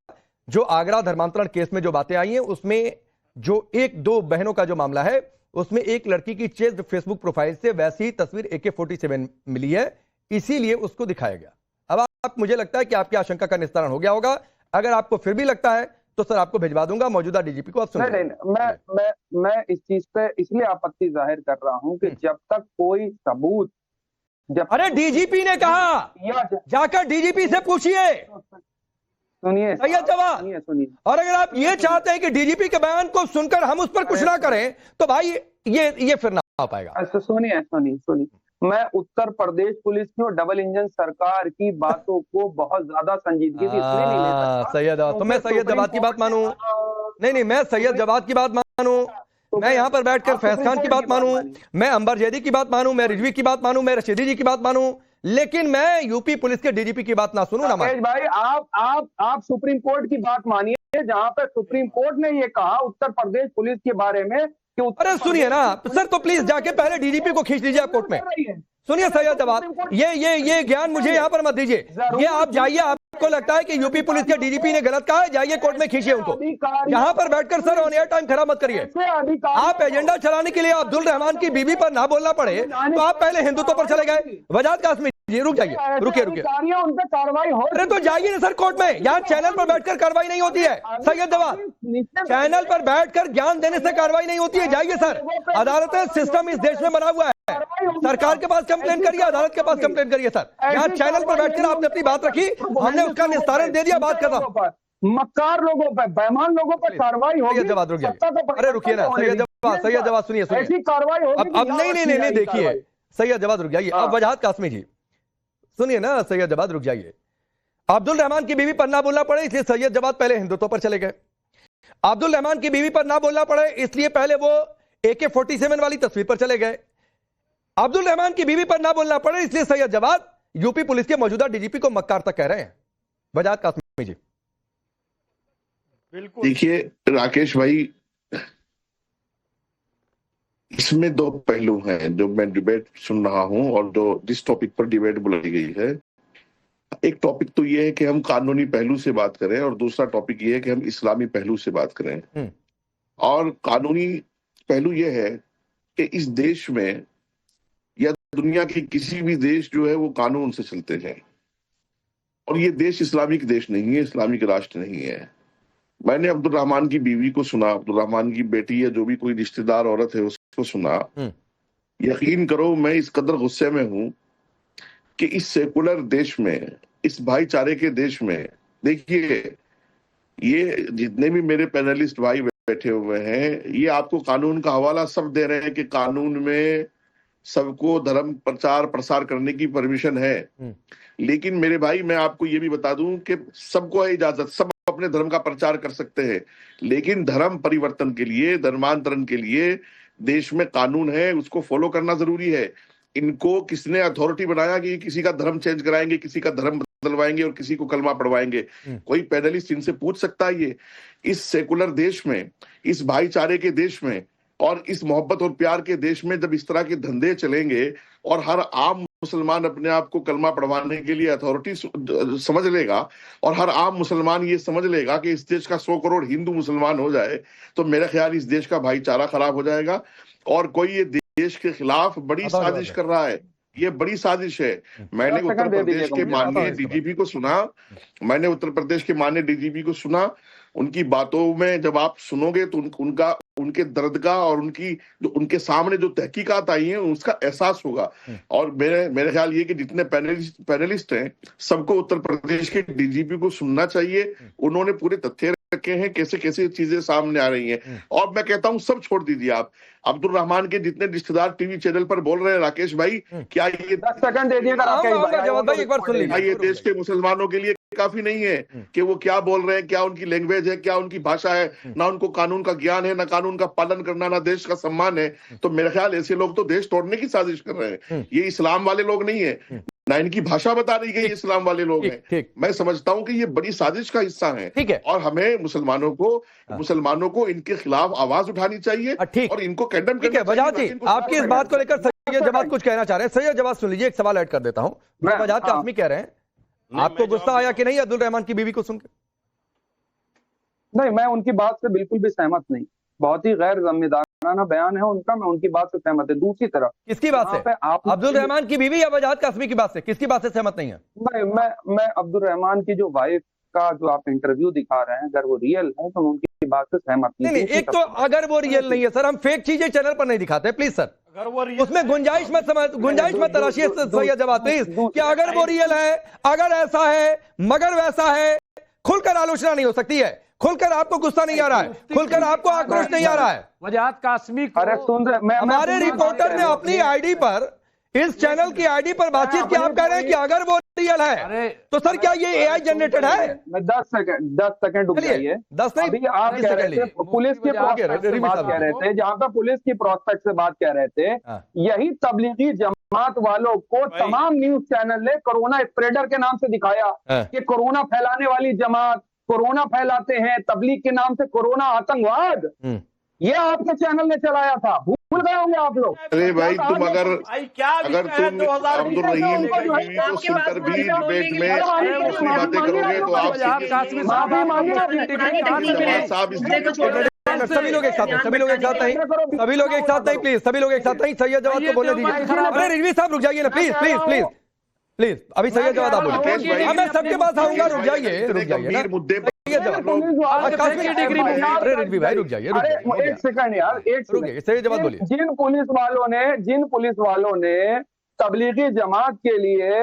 जो आगरा धर्मांतरण केस में जो बातें आई हैं उसमें जो 1-2 बहनों का जो मामला है, उसमें एक लड़की की चेस्ट फेसबुक प्रोफाइल से वैसी ही तस्वीर AK-47 मिली है, इसीलिए उसको दिखाया गया। अब आप, मुझे लगता है कि आपकी आशंका का निस्तारण हो गया होगा। अगर आपको फिर भी लगता है तो सर आपको भिजवा दूंगा मौजूदा डीजीपी को। आप सुन मैं इस चीज पे इसलिए आपत्ति जाहिर कर रहा हूं कि जब तक कोई सबूत जब अरे डीजीपी ने कहा, जाकर डीजीपी से पूछिए। सुनिए सैयद जवाद, सुनिए, और अगर आप ये चाहते हैं कि डीजीपी के बयान को सुनकर हम उस पर कुछ ना करें तो भाई ये फिर ना हो पाएगा। अच्छा सुनिए, मैं उत्तर प्रदेश पुलिस की और डबल इंजन सरकार की बातों को बहुत ज्यादा संजीदगी से इसलिए नहीं ले सकता। सैयद, तो मैं सैयद जवाद की बात मानूं? नहीं, मैं सैयद जवाद की बात मानूं, मैं यहाँ पर बैठकर फैज खान की बात मानूं, मैं अंबर जैदी की बात मानूं, मैं रिजवी की बात मानूं, मैं रशीदी जी की बात मानूं, लेकिन मैं यूपी पुलिस के डीजीपी की बात ना सुनूं ना मानूं। भाई आप सुप्रीम कोर्ट की बात मानिए, जहाँ पे सुप्रीम कोर्ट ने ये कहा उत्तर प्रदेश पुलिस के बारे में कि अरे सुनिए ना सर, तो प्लीज जाके पहले डीजीपी को खींच लीजिए आप कोर्ट में। सुनिए सैयद जवाद, ये ज्ञान मुझे यहाँ पर मत दीजिए। ये आप जाइए, आपको लगता है कि यूपी पुलिस के डीजीपी ने गलत कहा है, जाइए कोर्ट में खींचिए उनको। यहाँ पर बैठकर सर ऑन एयर टाइम खराब मत करिए। आप एजेंडा चलाने के लिए अब्दुल रहमान की बीवी पर ना बोलना पड़े तो आप पहले हिंदुत्व पर चले गए। वजाद कासमी जी रुक जाइए, रुकिए। अरे तो जाइए ना सर कोर्ट में, यहाँ चैनल पर बैठकर कार्रवाई नहीं होती है। सैयद जवाद, चैनल पर बैठकर ज्ञान देने से कार्रवाई नहीं होती है। जाइए सर, अदालत सिस्टम इस देश में बना हुआ है, सरकार के पास कंप्लेन करिए, अदालत के पास कंप्लेन करिए। सर यहाँ चैनल पर बैठकर आपने अपनी बात रखी, हमने उसका निस्तारण दे दिया, बात खत्म। मक्कार लोगों पर, बेईमान लोगों पर कार्रवाई होगी। सैयद जवाद रुक जाइए, अरे रुकिए ना सैयद जवाद सुनिए। ऐसी कार्रवाई होगी अब नहीं देखिए सैयद जवाद रुक जाइए। अब वजाहत कासमी जी सुनिए ना, सैयद जवाद रुक जाइए। अब्दुल रहमान की बीवी पर ना बोलना पड़े इसलिए सैयद जवाद पहले हिंदुत्व पर चले गए। अब्दुल रहमान की बीवी पर ना बोलना पड़े इसलिए पहले वो AK-47 वाली तस्वीर पर चले गए। अब्दुल रहमान की बीवी पर ना बोलना पड़े इसलिए सैयद जवाद यूपी पुलिस के मौजूदा डीजीपी को मक्कार तक कह रहे हैं। वजाहत कासमी जी। देखिए राकेश भाई, इसमें दो पहलू हैं जो मैं डिबेट सुन रहा हूं और जो जिस टॉपिक पर डिबेट बुलाई गई है। एक टॉपिक तो ये है कि हम कानूनी पहलू से बात करें और दूसरा टॉपिक ये है कि हम इस्लामी पहलू से बात करें। और कानूनी पहलू ये है कि इस देश में या दुनिया के किसी भी देश जो है वो कानून से चलते हैं, और ये देश इस्लामिक देश नहीं है, इस्लामिक राष्ट्र नहीं है। मैंने अब्दुल रहमान की बीवी को सुना, अब्दुल रहमान की बेटी या जो भी कोई रिश्तेदार औरत है उसको सुना। यकीन करो मैं इस कदर गुस्से में हूं कि इस सेकुलर देश में, इस भाईचारे के देश में, देखिए ये जितने भी मेरे पैनलिस्ट भाई बैठे हुए हैं ये आपको कानून का हवाला सब दे रहे हैं कि कानून में सबको धर्म प्रचार प्रसार करने की परमिशन है। लेकिन मेरे भाई मैं आपको ये भी बता दूं कि सबको है इजाजत, सब अपने धर्म का प्रचार कर सकते हैं, लेकिन धर्म परिवर्तन के लिए, धर्मांतरण के लिए देश में कानून है, उसको फॉलो करना जरूरी है। इनको किसने अथॉरिटी बनाया कि किसी का धर्म चेंज कराएंगे, किसी का धर्म बदलवाएंगे और किसी को कलमा पढ़वाएंगे? कोई पैनलिस्ट इनसे पूछ सकता है ये? इस सेकुलर देश में, इस भाईचारे के देश में और इस मोहब्बत और प्यार के देश में जब इस तरह के धंधे चलेंगे और हर आम मुसलमान अपने आप को कलमा पढ़वाने के लिए अथॉरिटी समझ लेगा और हर आम मुसलमान ये समझ लेगा कि इस देश का 100 करोड़ हिंदू मुसलमान हो जाए, तो मेरा ख्याल इस देश का भाईचारा खराब हो जाएगा। और कोई ये देश के खिलाफ बड़ी साजिश कर रहा है, ये बड़ी साजिश है। मैंने उत्तर प्रदेश के माननीय डीजीपी को सुना, मैंने उत्तर प्रदेश के माननीय डीजीपी को सुना, उनकी बातों में जब आप सुनोगे तो उनके दर्द का और उनके सामने जो तहकीकात आई हैं उसका एहसास होगा। और मेरे ख्याल ये कि जितने पैनलिस्ट हैं सबको उत्तर प्रदेश के डीजीपी को सुनना चाहिए। उन्होंने पूरे तथ्य रखे हैं, कैसे कैसे चीजें सामने आ रही हैं। और मैं कहता हूं सब छोड़ दीजिए, आप अब्दुल रहमान के जितने रिश्तेदार टीवी चैनल पर बोल रहे हैं, राकेश भाई क्या ये 10 सेकंड दे दिएगा राकेश भाई, एक बार सुन लीजिए। ये देश के मुसलमानों के लिए काफी नहीं है कि वो क्या बोल रहे हैं, क्या उनकी लैंग्वेज है, क्या उनकी भाषा है, ना उनको कानून का ज्ञान है, ना कानून का पालन करना, ना देश का सम्मान है। तो मेरे ख्याल ऐसे लोग तो देश तोड़ने की साजिश कर रहे हैं। ये इस्लाम वाले लोग नहीं है, ना इनकी भाषा बता रही है, इस्लाम वाले लोग हैं। मैं समझता हूं कि ये बड़ी साजिश का हिस्सा है और हमें मुसलमानों को इनके खिलाफ आवाज उठानी चाहिए और इनको कंडेम करना चाहिए। वजाहत जी, आपकी इस बात को लेकर सैयद जवाद कुछ कहना चाह रहे हैं। सैयद जवाद सुन लीजिए, एक सवाल ऐड कर देता हूं। वजाहत कासमी कह रहे हैं, आपको गुस्सा आया कि नहीं अब्दुल रहमान की बीवी को सुनकर? नहीं, मैं उनकी बात से बिल्कुल भी सहमत नहीं। बहुत ही गैर जिम्मेदाराना बयान है उनका, मैं उनकी बात से सहमत है। दूसरी तरफ किसकी बात से? अब्दुल रहमान की बीवी या वजाहत कासमी की बात से? किसकी बात से सहमत नहीं है? मैं अब्दुल रहमान की जो वाइफ का जो आप इंटरव्यू दिखा रहे हैं, अगर वो रियल है तो उनकी बात से सहमत नहीं, एक तो अगर वो रियल नहीं है सर, हम फेक चीजें चैनल पर नहीं दिखाते प्लीज सर, अगर वो उसमें गुंजाइश मत तलाशिए सैयद जवाद प्लीज, कि अगर वो रियल है, अगर ऐसा है मगर वैसा है, खुलकर आलोचना नहीं हो सकती है, खुलकर आपको गुस्सा नहीं आ रहा है, खुलकर आपको आक्रोश नहीं आ रहा है। वजाहत कासमी को अरे सुन रहे, हमारे रिपोर्टर ने अपनी आईडी पर, इस चैनल की आईडी पर बातचीत की, आप कह रहे हैं कि अगर वो रियल है तो सर क्या ये एआई जनरेटेड है? मैं 10 सेकंड रुक जाइए। 10 नहीं, अभी आप कह रहे थे पुलिस के प्रोस्पेक्ट से बात कह रहे थे, जहां पर पुलिस की प्रोस्पेक्ट से बात कह रहे थे, यही तबलीगी जमात वालों को तमाम न्यूज चैनल ने कोरोना स्प्रेडर के नाम से दिखाया कि कोरोना फैलाने वाली जमात, कोरोना फैलाते हैं, तबलीग के नाम से कोरोना आतंकवाद, ये आपके चैनल ने चलाया था, भूल गए होंगे आप लोग। अरे भाई तुम अगर क्या तुम अब्दुल रहीम की बीवी को सुनकर भी डिबेट में दूसरी बातें करोगे तो आप सभी लोग एक साथ नहीं, सभी लोग एक साथ नहीं, सभी लोग एक साथ नहीं प्लीज, सभी लोग एक साथ नहीं, सैयद जवाद को बोलने दीजिए। अरे रिजवी साहब रुक जाइए ना प्लीज प्लीज प्लीज प्लीज, अभी सैयद जवाद आप बोलिए, मैं सबके पास आऊंगा, रुक जाइए ना मुद्दे पर अरे रिजवी भाई रुक जाइए, एक सेकंड यार, एक रुक सैयद जवाद बोलिए। जिन पुलिस वालों ने तबलीगी जमात के लिए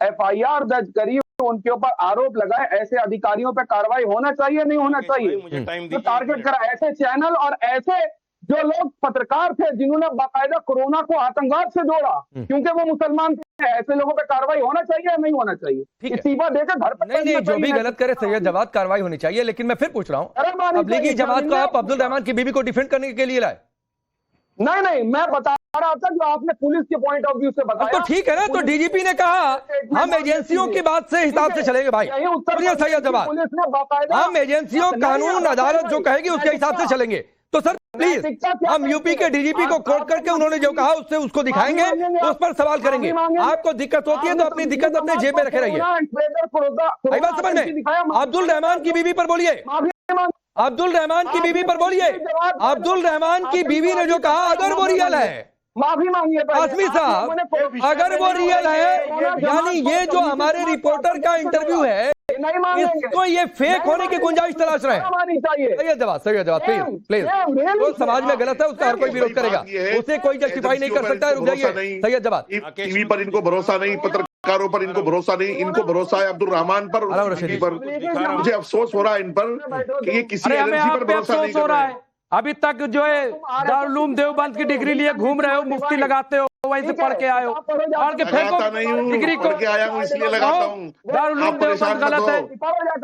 एफआईआर दर्ज करी, उनके ऊपर आरोप लगाए, ऐसे अधिकारियों पर कार्रवाई होना चाहिए नहीं होना चाहिए? तो टारगेट करा ऐसे चैनल और ऐसे जो लोग पत्रकार थे जिन्होंने बाकायदा कोरोना को आतंकवाद से जोड़ा, क्योंकि वो मुसलमान थे, ऐसे लोगों पे कार्रवाई होना चाहिए या नहीं होना चाहिए? इस्तीफा देकर घर पर नहीं, जो भी गलत करे सैयद जवाद, कार्रवाई होनी चाहिए। लेकिन मैं फिर पूछ रहा हूँ, तबलीगी जमात को आप अब्दुल रहमान की बीवी को डिफेंड करने के लिए लाए? नहीं, मैं बता रहा था जो आपने पुलिस के पॉइंट ऑफ व्यू से बताया। तो ठीक है ना, तो डीजीपी ने कहा हम एजेंसियों की बात से हिसाब से चलेंगे भाई, सुनिए सैयद जवाद, हम एजेंसियों, कानून, अदालत जो कहेगी उसके हिसाब से चलेंगे। तो सर प्लीज, हम यूपी के डीजीपी को कोट करके उन्होंने जो कहा उससे उसको दिखाएंगे, उस पर सवाल करेंगे। आपको दिक्कत होती है तो अपनी दिक्कत अपने जेब में रखे रहिए। भाई बात समझ में, अब्दुल रहमान की बीवी पर बोलिए, अब्दुल रहमान की बीवी पर बोलिए, अब्दुल रहमान की बीवी ने जो कहा अगर वो रियल है, माफी मांगिए कासमी साहब, अगर वो रियल है, यानी ये जो हमारे रिपोर्टर का इंटरव्यू है, इसको ये फेक होने की गुंजाइश तलाश रहे हैं। सैयद जवाद प्लीज प्लीज, जो समाज में गलत है उसका हर कोई विरोध करेगा, उसे कोई जस्टिफाई नहीं कर सकता है। रुक जाइए सैयद जवाद, टीवी पर इनको भरोसा नहीं, पत्रकारों पर इनको भरोसा नहीं, इनको भरोसा है अब्दुल रहमान पर, मुझे अफसोस हो रहा है इन पर कि ये किसी एजेंसी पर भरोसा नहीं कर रहे हैं। अभी तक जो है दारुल देवबंद की डिग्री लिए घूम रहे हो, मुफ्ती लगाते हो, वहीं से पढ़ के आए हो, पढ़ के फेंको डिग्री को, आया हूँ इसलिए लगाता हूँ। दारुल देवबंद गलत है,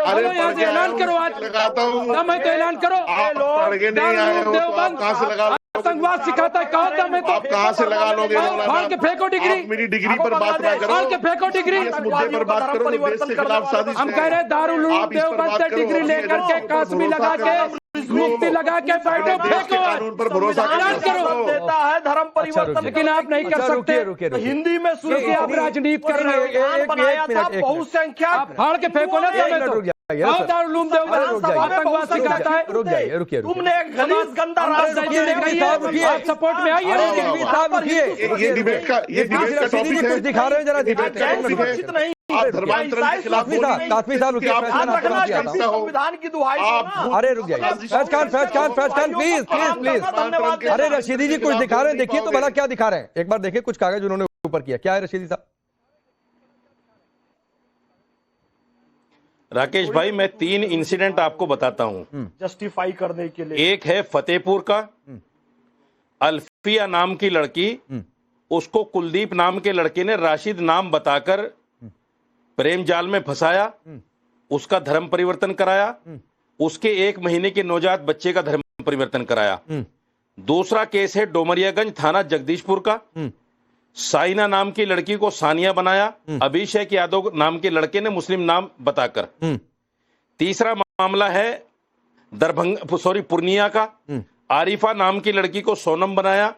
अरे यहाँ से ऐलान करो, आज लगाता हूँ, मैं तो ऐलान करो, दारुल देवबंद कहाँ से लगा आतंकवाद सिखाता है, कहा था मैं तो, आप कहाँ से लगा लोगे? फाड़ के फेंको डिग्री, मेरी डिग्री पर बात ना करो, फाड़ के फेंको डिग्री, इस मुद्दे पर बात करो, देश के खिलाफ साजिश हम कह रहे दारुल देवबंद से डिग्री लेकर के कासमी लगा के, मुफ्ती लगा के बैठो, फेंको, कानून पर भरोसा करो, देता है धर्म परिवर्तन, लेकिन आप नहीं कर सकते। हिंदी में शुरू क्योंकि आप राजनीति कर रहे हो, बनाया था बहुसंख्यक, फाड़ के फेंको ना, आतंकवाद सिखाता है। रुक जाइए, रुकिए, तुमने एक गलीज गंदा आप सपोर्ट में आइए, ये डिबेट का टॉपिक है, कुछ दिखा रहे हैं जरा डिबेट का, आप धर्मांतरण के खिलाफ कासमी साहब रुकिए, संविधान की दुहाई दो ना। अरे रुक जाइए, Faiz Khan please please please, अरे रशीदी जी कुछ दिखा रहे हैं, देखिए तो भला क्या दिखा रहे हैं, एक बार देखिए कुछ कागज उन्होंने ऊपर किया, क्या है रशीदी साहब? राकेश भाई, मैं 3 इंसिडेंट आपको बताता हूं जस्टिफाई करने के लिए। एक है फतेहपुर का, अल्फिया नाम की लड़की, उसको कुलदीप नाम के लड़के ने राशिद नाम बताकर प्रेम जाल में फंसाया, उसका धर्म परिवर्तन कराया, उसके 1 महीने के नवजात बच्चे का धर्म परिवर्तन कराया। दूसरा केस है डोमरियागंज थाना जगदीशपुर का, साइना नाम की लड़की को सानिया बनाया, अभिषेक यादव नाम के लड़के ने मुस्लिम नाम बताकर। तीसरा मामला है पूर्णिया का, आरिफा नाम की लड़की को सोनम बनाया,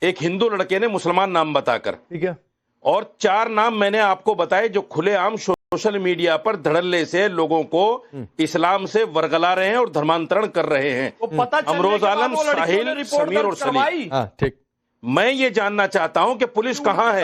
एक हिंदू लड़के ने मुसलमान नाम बताकर। ठीक है। और 4 नाम मैंने आपको बताए जो खुलेआम सोशल मीडिया पर धड़ल्ले से लोगों को इस्लाम से वरगला रहे हैं और धर्मांतरण कर रहे हैं। अमरोज आलम, साहिल, समीर और सलीम। ठीक। मैं ये जानना चाहता हूं कि पुलिस कहाँ है?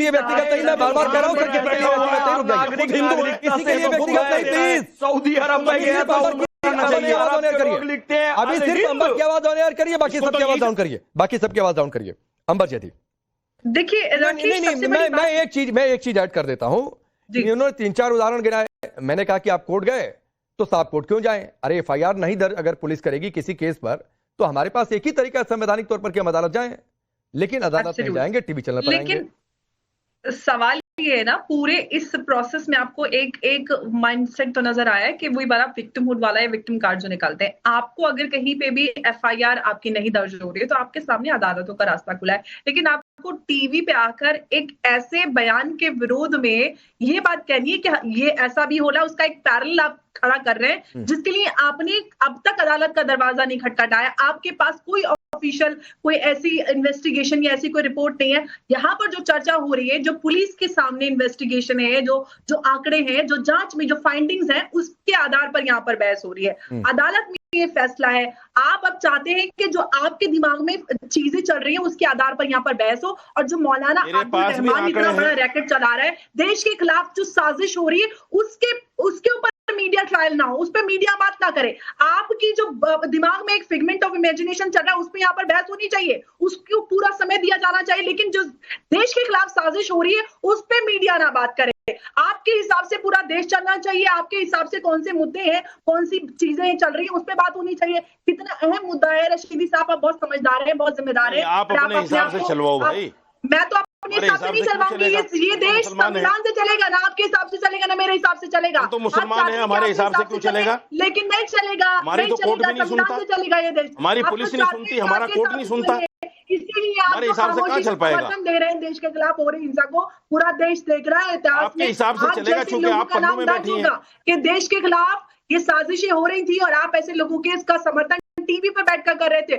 लिए व्यक्तिगत नहीं, मैं बार बार कह रहा हूँ सर, किसके लिए व्यक्तिगत नहीं, रुक जाइए, किसी के लिए व्यक्तिगत नहीं, प्लीज सऊदी अरब में गया था, लिखते हैं अभी सिर्फ अंबर की आवाज ऑन एयर करिए, बाकी सबकी आवाज डाउन करिए, बाकी सबकी आवाज डाउन करिए। अंबर जी थी। देखिए मैं एक चीज ऐड कर देता हूं। उन्होंने 3-4 उदाहरण गिनाए, मैंने कहा कि आप कोर्ट गए तो साहब कोर्ट क्यों जाएं? अरे FIR नहीं दर्ज अगर पुलिस करेगी किसी केस पर तो हमारे पास एक ही तरीका है संवैधानिक तौर पर कि हम अदालत जाएं, लेकिन अदालत नहीं Absolutely. जाएंगे, टीवी चैनल पर आएंगे। लेकिन सवाल ये है ना, पूरे इस प्रोसेस में आपको एक माइंडसेट तो नजर आया है कि वही बड़ा विक्टिमहुड वाला है, विक्टिम कार्ड जो निकालते हैं। आपको अगर कहीं पे भी एफआईआर आपकी नहीं दर्ज हो रही है तो आपके सामने अदालतों का रास्ता खुला है, लेकिन आपको टीवी पे आकर एक ऐसे बयान के विरोध में ये बात कहनी है कि ये ऐसा भी होला, उसका एक पैरेलल आप खड़ा कर रहे हैं जिसके लिए आपने अब तक अदालत का दरवाजा नहीं खटखटाया। आपके पास कोई ऑफिशियल कोई ऐसी इन्वेस्टिगेशन या ऐसी कोई रिपोर्ट नहीं है। यहाँ पर जो चर्चा हो रही है, जो पुलिस के सामने इन्वेस्टिगेशन है, जो आंकड़े हैं, जो जांच में जो फाइंडिंग्स हैं, उसके आधार पर यहाँ पर बहस हो रही है। अदालत में ये फैसला है। आप अब चाहते हैं कि जो आपके दिमाग में चीजें चल रही हैं उसके आधार पर यहाँ पर बहस हो, और जो मौलाना अब्दुल रहमान इतना बड़ा रैकेट चला रहा है, देश के खिलाफ जो साजिश हो रही है, उसके ऊपर मीडिया ट्रायल ना हो, उस पर मीडिया बात ना करे। आपकी जो दिमाग में एक फिगमेंट ऑफ इमेजिनेशन चल रहा है उस पर यहाँ पर बहस होनी चाहिए, उसको पूरा समय दिया जाना चाहिए, लेकिन जो देश के खिलाफ साजिश हो रही है उस पर मीडिया ना बात करे। आपके हिसाब से पूरा देश चलना चाहिए, आपके हिसाब से कौन से मुद्दे हैं, कौन सी चीजें चल रही है, उस पर बात होनी चाहिए। कितना अहम मुद्दा है। रशीदी साहब, आप बहुत समझदार हैं, बहुत जिम्मेदार हैं। आप अपने हिसाब से चलवाओ भाई। मैं तो अपने हिसाब से नहीं चलवाऊंगी। ये देश संविधान से चलेगा ना, आपके हिसाब से चलेगा ना मेरे हिसाब से चलेगा। तो मुसलमान है, हमारे हिसाब से क्यों चलेगा? लेकिन नहीं चलेगा, हमारी तो कोर्ट भी नहीं सुनता, चलेगा ये देश। हमारी पुलिस नहीं सुनती, हमारा कोर्ट नहीं सुनता, इसीलिए हमारे हिसाब से कहाँ चल पाएगा? दे रहे हैं देश के खिलाफ हो रही हिंसा को, पूरा देश देख रहा है। आपके हिसाब से चलेगा क्योंकि आप पन्नों में बैठी हैं कि देश के खिलाफ ये साजिशें हो रही थी और आप ऐसे लोगों के इसका समर्थन टीवी पे बैठकर कर रहे थे।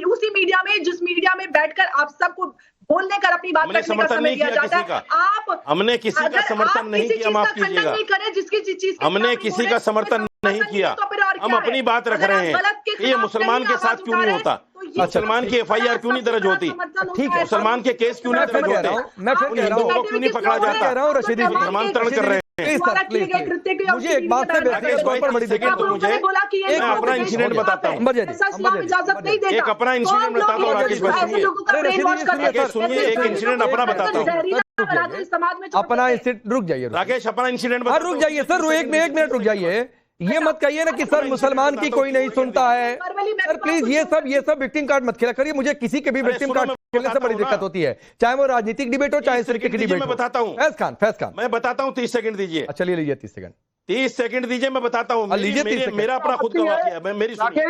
उसी मीडिया में, जिस मीडिया में बैठकर आप सबको बोलने कर अपनी बात करने का समय दिया जाता है। आप हमने किसी का समर्थन नहीं किया, माफ कीजिएगा, जिसकी चीज हमने किसी का समर्थन नहीं किया। हम अपनी बात रख रहे हैं। ये मुसलमान के साथ क्यों नहीं होता? मुसलमान की एफआईआर क्यों नहीं दर्ज होती? ठीक है, मुसलमान के केस क्यों नहीं दर्ज होते? मैं फिर कह रहा हूं, क्यों नहीं पकड़ा जाता? रशीदी जी धर्मांतरण कर रहे हैं। मुझे एक बात से बड़ी दिक्कत तो मुझे मैं अपना इंसिडेंट बताता हूँ, एक अपना इंसिडेंट बताता हूँ राकेश भाई, सुनिए एक इंसिडेंट अपना बताता हूँ। अपना इंसिडेंट, रुक जाइए राकेश, अपना इंसिडेंट रुक जाइए सर, एक मिनट रुक जाइए। ये मत कहिए ना कि सर मुसलमान की कोई नहीं सुनता है। सर प्लीज ये सब विक्टिम कार्ड मत खेला करिए। मुझे किसी के भी विक्टिम कार्ड खेलने से बड़ी दिक्कत होती है, चाहे वो राजनीतिक डिबेट हो चाहे सिर्फ डिबेट हो। मैं बताता हूँ, फैज खान मैं बताता हूँ, 30 सेकंड दीजिए। चलिए लीजिए 30 सेकंड। 30 सेकंड दीजिए, मैं बताता हूँ। लीजिए, मेरा अपना खुद का वाकया है, मेरी सुनिए।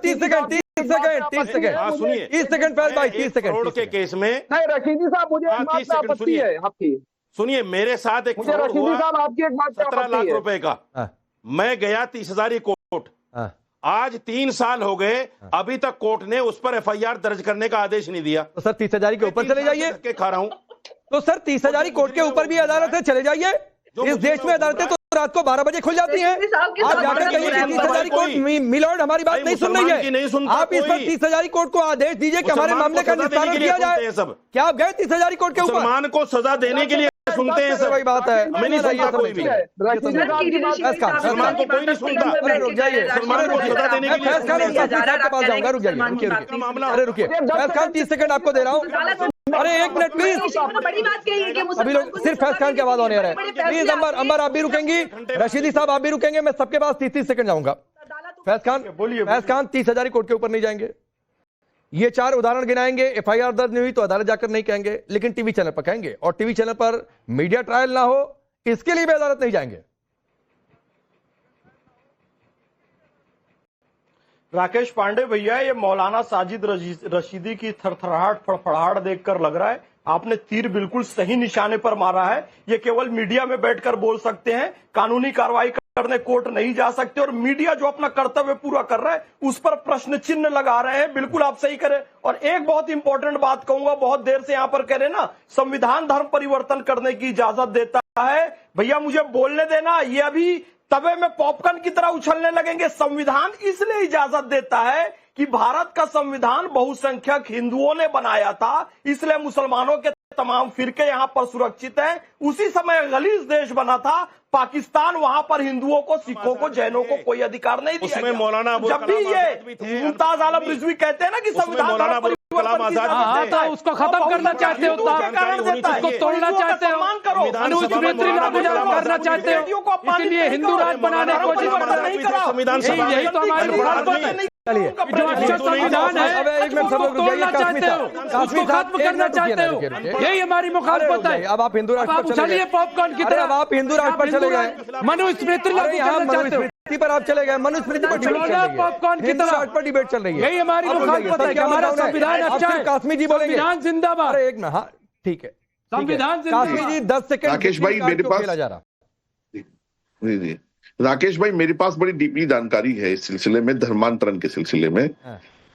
30 सेकंड। हाँ सुनिए, 30 सेकंड फैज भाई, 30 सेकंड। करोड़ के केस में रशीदी साहब, मुझे 30 सेकंड सुनिए आपकी। सुनिए, मेरे साथ एक फ्रॉड हुआ 17 लाख रुपए का। मैं गया 30,000 कोर्ट, आज 3 साल हो गए, अभी तक कोर्ट ने उस पर एफआईआर दर्ज करने का आदेश नहीं दिया। तो सर 30,000 के ऊपर चले जाइए। के खा रहा हूँ तो सर 30,000 कोर्ट के ऊपर भी अदालत है, चले जाइए। इस देश में अदालतें तो रात को 12 बजे खुल जाती हैं। आप जाकर कहिए 30,000 कोर्ट, मिलॉर्ड हमारी बात नहीं सुन रही है। आप इस पर 30,000 कोर्ट को आदेश दीजिए कि हमारे मामले का निस्तारण किया जाए। क्या आप गए 30,000 कोर्ट के ऊपर? मुसलमान को सजा देने के लिए सुनते हैं सर, वही बात है। मैं नहीं सुनता कोई भी। मुसलमान को कोई नहीं सुनता। रुक जाइए, मुसलमान को सजा देने के लिए फैज खान के पास जाऊंगा, रुक जाइए, मामला। अरे रुकिए फैज खान, 30 सेकंड आपको दे रहा हूँ। अरे एक मिनट प्लीज, बड़ी बात कही है कि अभी लोग सिर्फ फैज खान की आवाज होने आ रहा है। प्लीज अंबर आप भी रुकेंगी, रशीदी साहब आप भी रुकेंगे, मैं सबके पास 30 सेकंड जाऊंगा। फैज खान 30,000 कोर्ट के ऊपर नहीं जाएंगे। ये 4 उदाहरण गिनाएंगे, एफआईआर दर्ज नहीं हुई तो अदालत जाकर नहीं कहेंगे, लेकिन टीवी चैनल पर कहेंगे, और टीवी चैनल पर मीडिया ट्रायल ना हो इसके लिए भी अदालत नहीं जाएंगे। राकेश पांडे भैया, ये मौलाना साजिद रशीदी की थरथराहट फड़फड़ाहट देखकर लग रहा है आपने तीर बिल्कुल सही निशाने पर मारा है। ये केवल मीडिया में बैठकर बोल सकते हैं, कानूनी कार्रवाई करने कोर्ट नहीं जा सकते, और मीडिया जो अपना कर्तव्य पूरा कर रहा है उस पर प्रश्न चिन्ह लगा रहे हैं। बिल्कुल आप सही करें। और एक बहुत इंपॉर्टेंट बात कहूंगा, बहुत देर से यहां पर कह रहे ना संविधान धर्म परिवर्तन करने की इजाजत देता है। भैया मुझे बोलने देना, ये अभी तवे में पॉपकॉर्न की तरह उछलने लगेंगे। संविधान इसलिए इजाजत देता है कि भारत का संविधान बहुसंख्यक हिंदुओं ने बनाया था, इसलिए मुसलमानों के तमाम फिरके यहां पर सुरक्षित हैं। उसी समय गलीज देश बना था पाकिस्तान, वहां पर हिंदुओं को, सिखों को, जैनों को कोई अधिकार नहीं दिया गया। मौलाना जब भी ये मुमताज आलम रिजवी कहते हैं ना कि संविधान तो उसको खत्म करना चाहते हो, उसको तोड़ना चाहते हो, अनुस्मृति लागू करना चाहते हो, इसलिए हिंदू राज बनाने की कोशिश कर रहे हो। यही तो हमारी चलिए जो अच्छा संविधान है अब एक मिनट सब लोग रुक जाइए। तोड़ना कासमी चाहते हो, साहब, उसको खत्म करना चाहते हो, यही हमारी मुखालफत है। अब आप हिंदू राष्ट्र अब आप पर चले उछलिए गए। पॉपकॉर्न की अरे तरह। अब आप हिंदू राष्ट्र पर चले गए। मनुस्मृति अरे लागू यहाँ करना चाहते हो। मनुस्मृति पर आप चले गए। मनुस्मृति पर डिबेट चल खिलौना रही पॉपकॉर्न है, की हिंदू तरह। राष्ट्र पर डिबेट चल रही है। यही हमारी अब मुखालफत है कि क्या हमारा मुद्दा है? संविधान अब अच्छा सिर्फ है। कासमी जी बोलेंगे। संविधान जिंदाबाद। अरे एक मिनट, हाँ ठीक है, संविधान कासमी जिंदाबाद। जी 10 सेकंड राकेश भाई, मेरे पास- खेला जा रहा। जी जी राकेश भाई, मेरे पास बड़ी डीपली जानकारी है इस सिलसिले में, धर्मांतरण के सिलसिले में।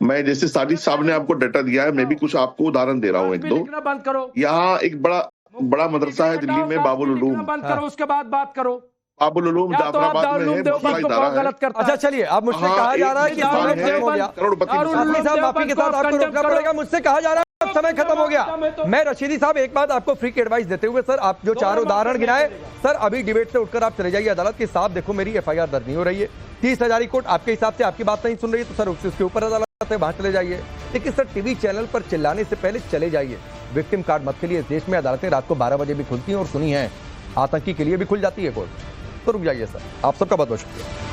मैं जैसे साजिद साहब ने आपको डाटा दिया है, मैं भी कुछ आपको उदाहरण दे रहा हूँ एक दो। लिखना बंद करो। यहाँ एक बड़ा मदरसा है दिल्ली में, बाबुल लिखना उलूम। बंद करो, उसके बाद बात करो। बाबुल उलूम या तो आप जाफराबाद में दारुल है, देवबंद बड़ा को इदारा है। गलत करता अच्छा है। चलिए, अब मुझसे हाँ, कहा जा रहा है कि एक समय है, खत्म हो गया। करोड़पति दारुल कासमी साहब, माफी के साथ आपको कंडेम रोकना करो। पड़ेगा। मुझसे कहा जा रहा है समय खत्म हो गया। मैं रशीदी साहब एक बात आपको फ्री की एडवाइस देते हुए, सर आप जो 4 उदाहरण गिनाए, सर अभी डिबेट से उठकर आप चले जाइए अदालत के साथ। देखो मेरी एफआईआर दर्ज नहीं हो रही है, 30,000 कोर्ट आपके हिसाब से आपकी बात नहीं सुन रही है, तो सर उसके ऊपर अदालत है, वहां चले जाइए। लेकिन सर टीवी चैनल पर चिल्लाने से पहले चले जाइए। विक्टिम कार्ड मत के लिए इस देश में अदालतें रात को 12 बजे भी खुलती हैं, और सुनी है आतंकी के लिए भी खुल जाती है कोर्ट। तो रुक जाइए सर, आप सबका बहुत बहुत शुक्रिया।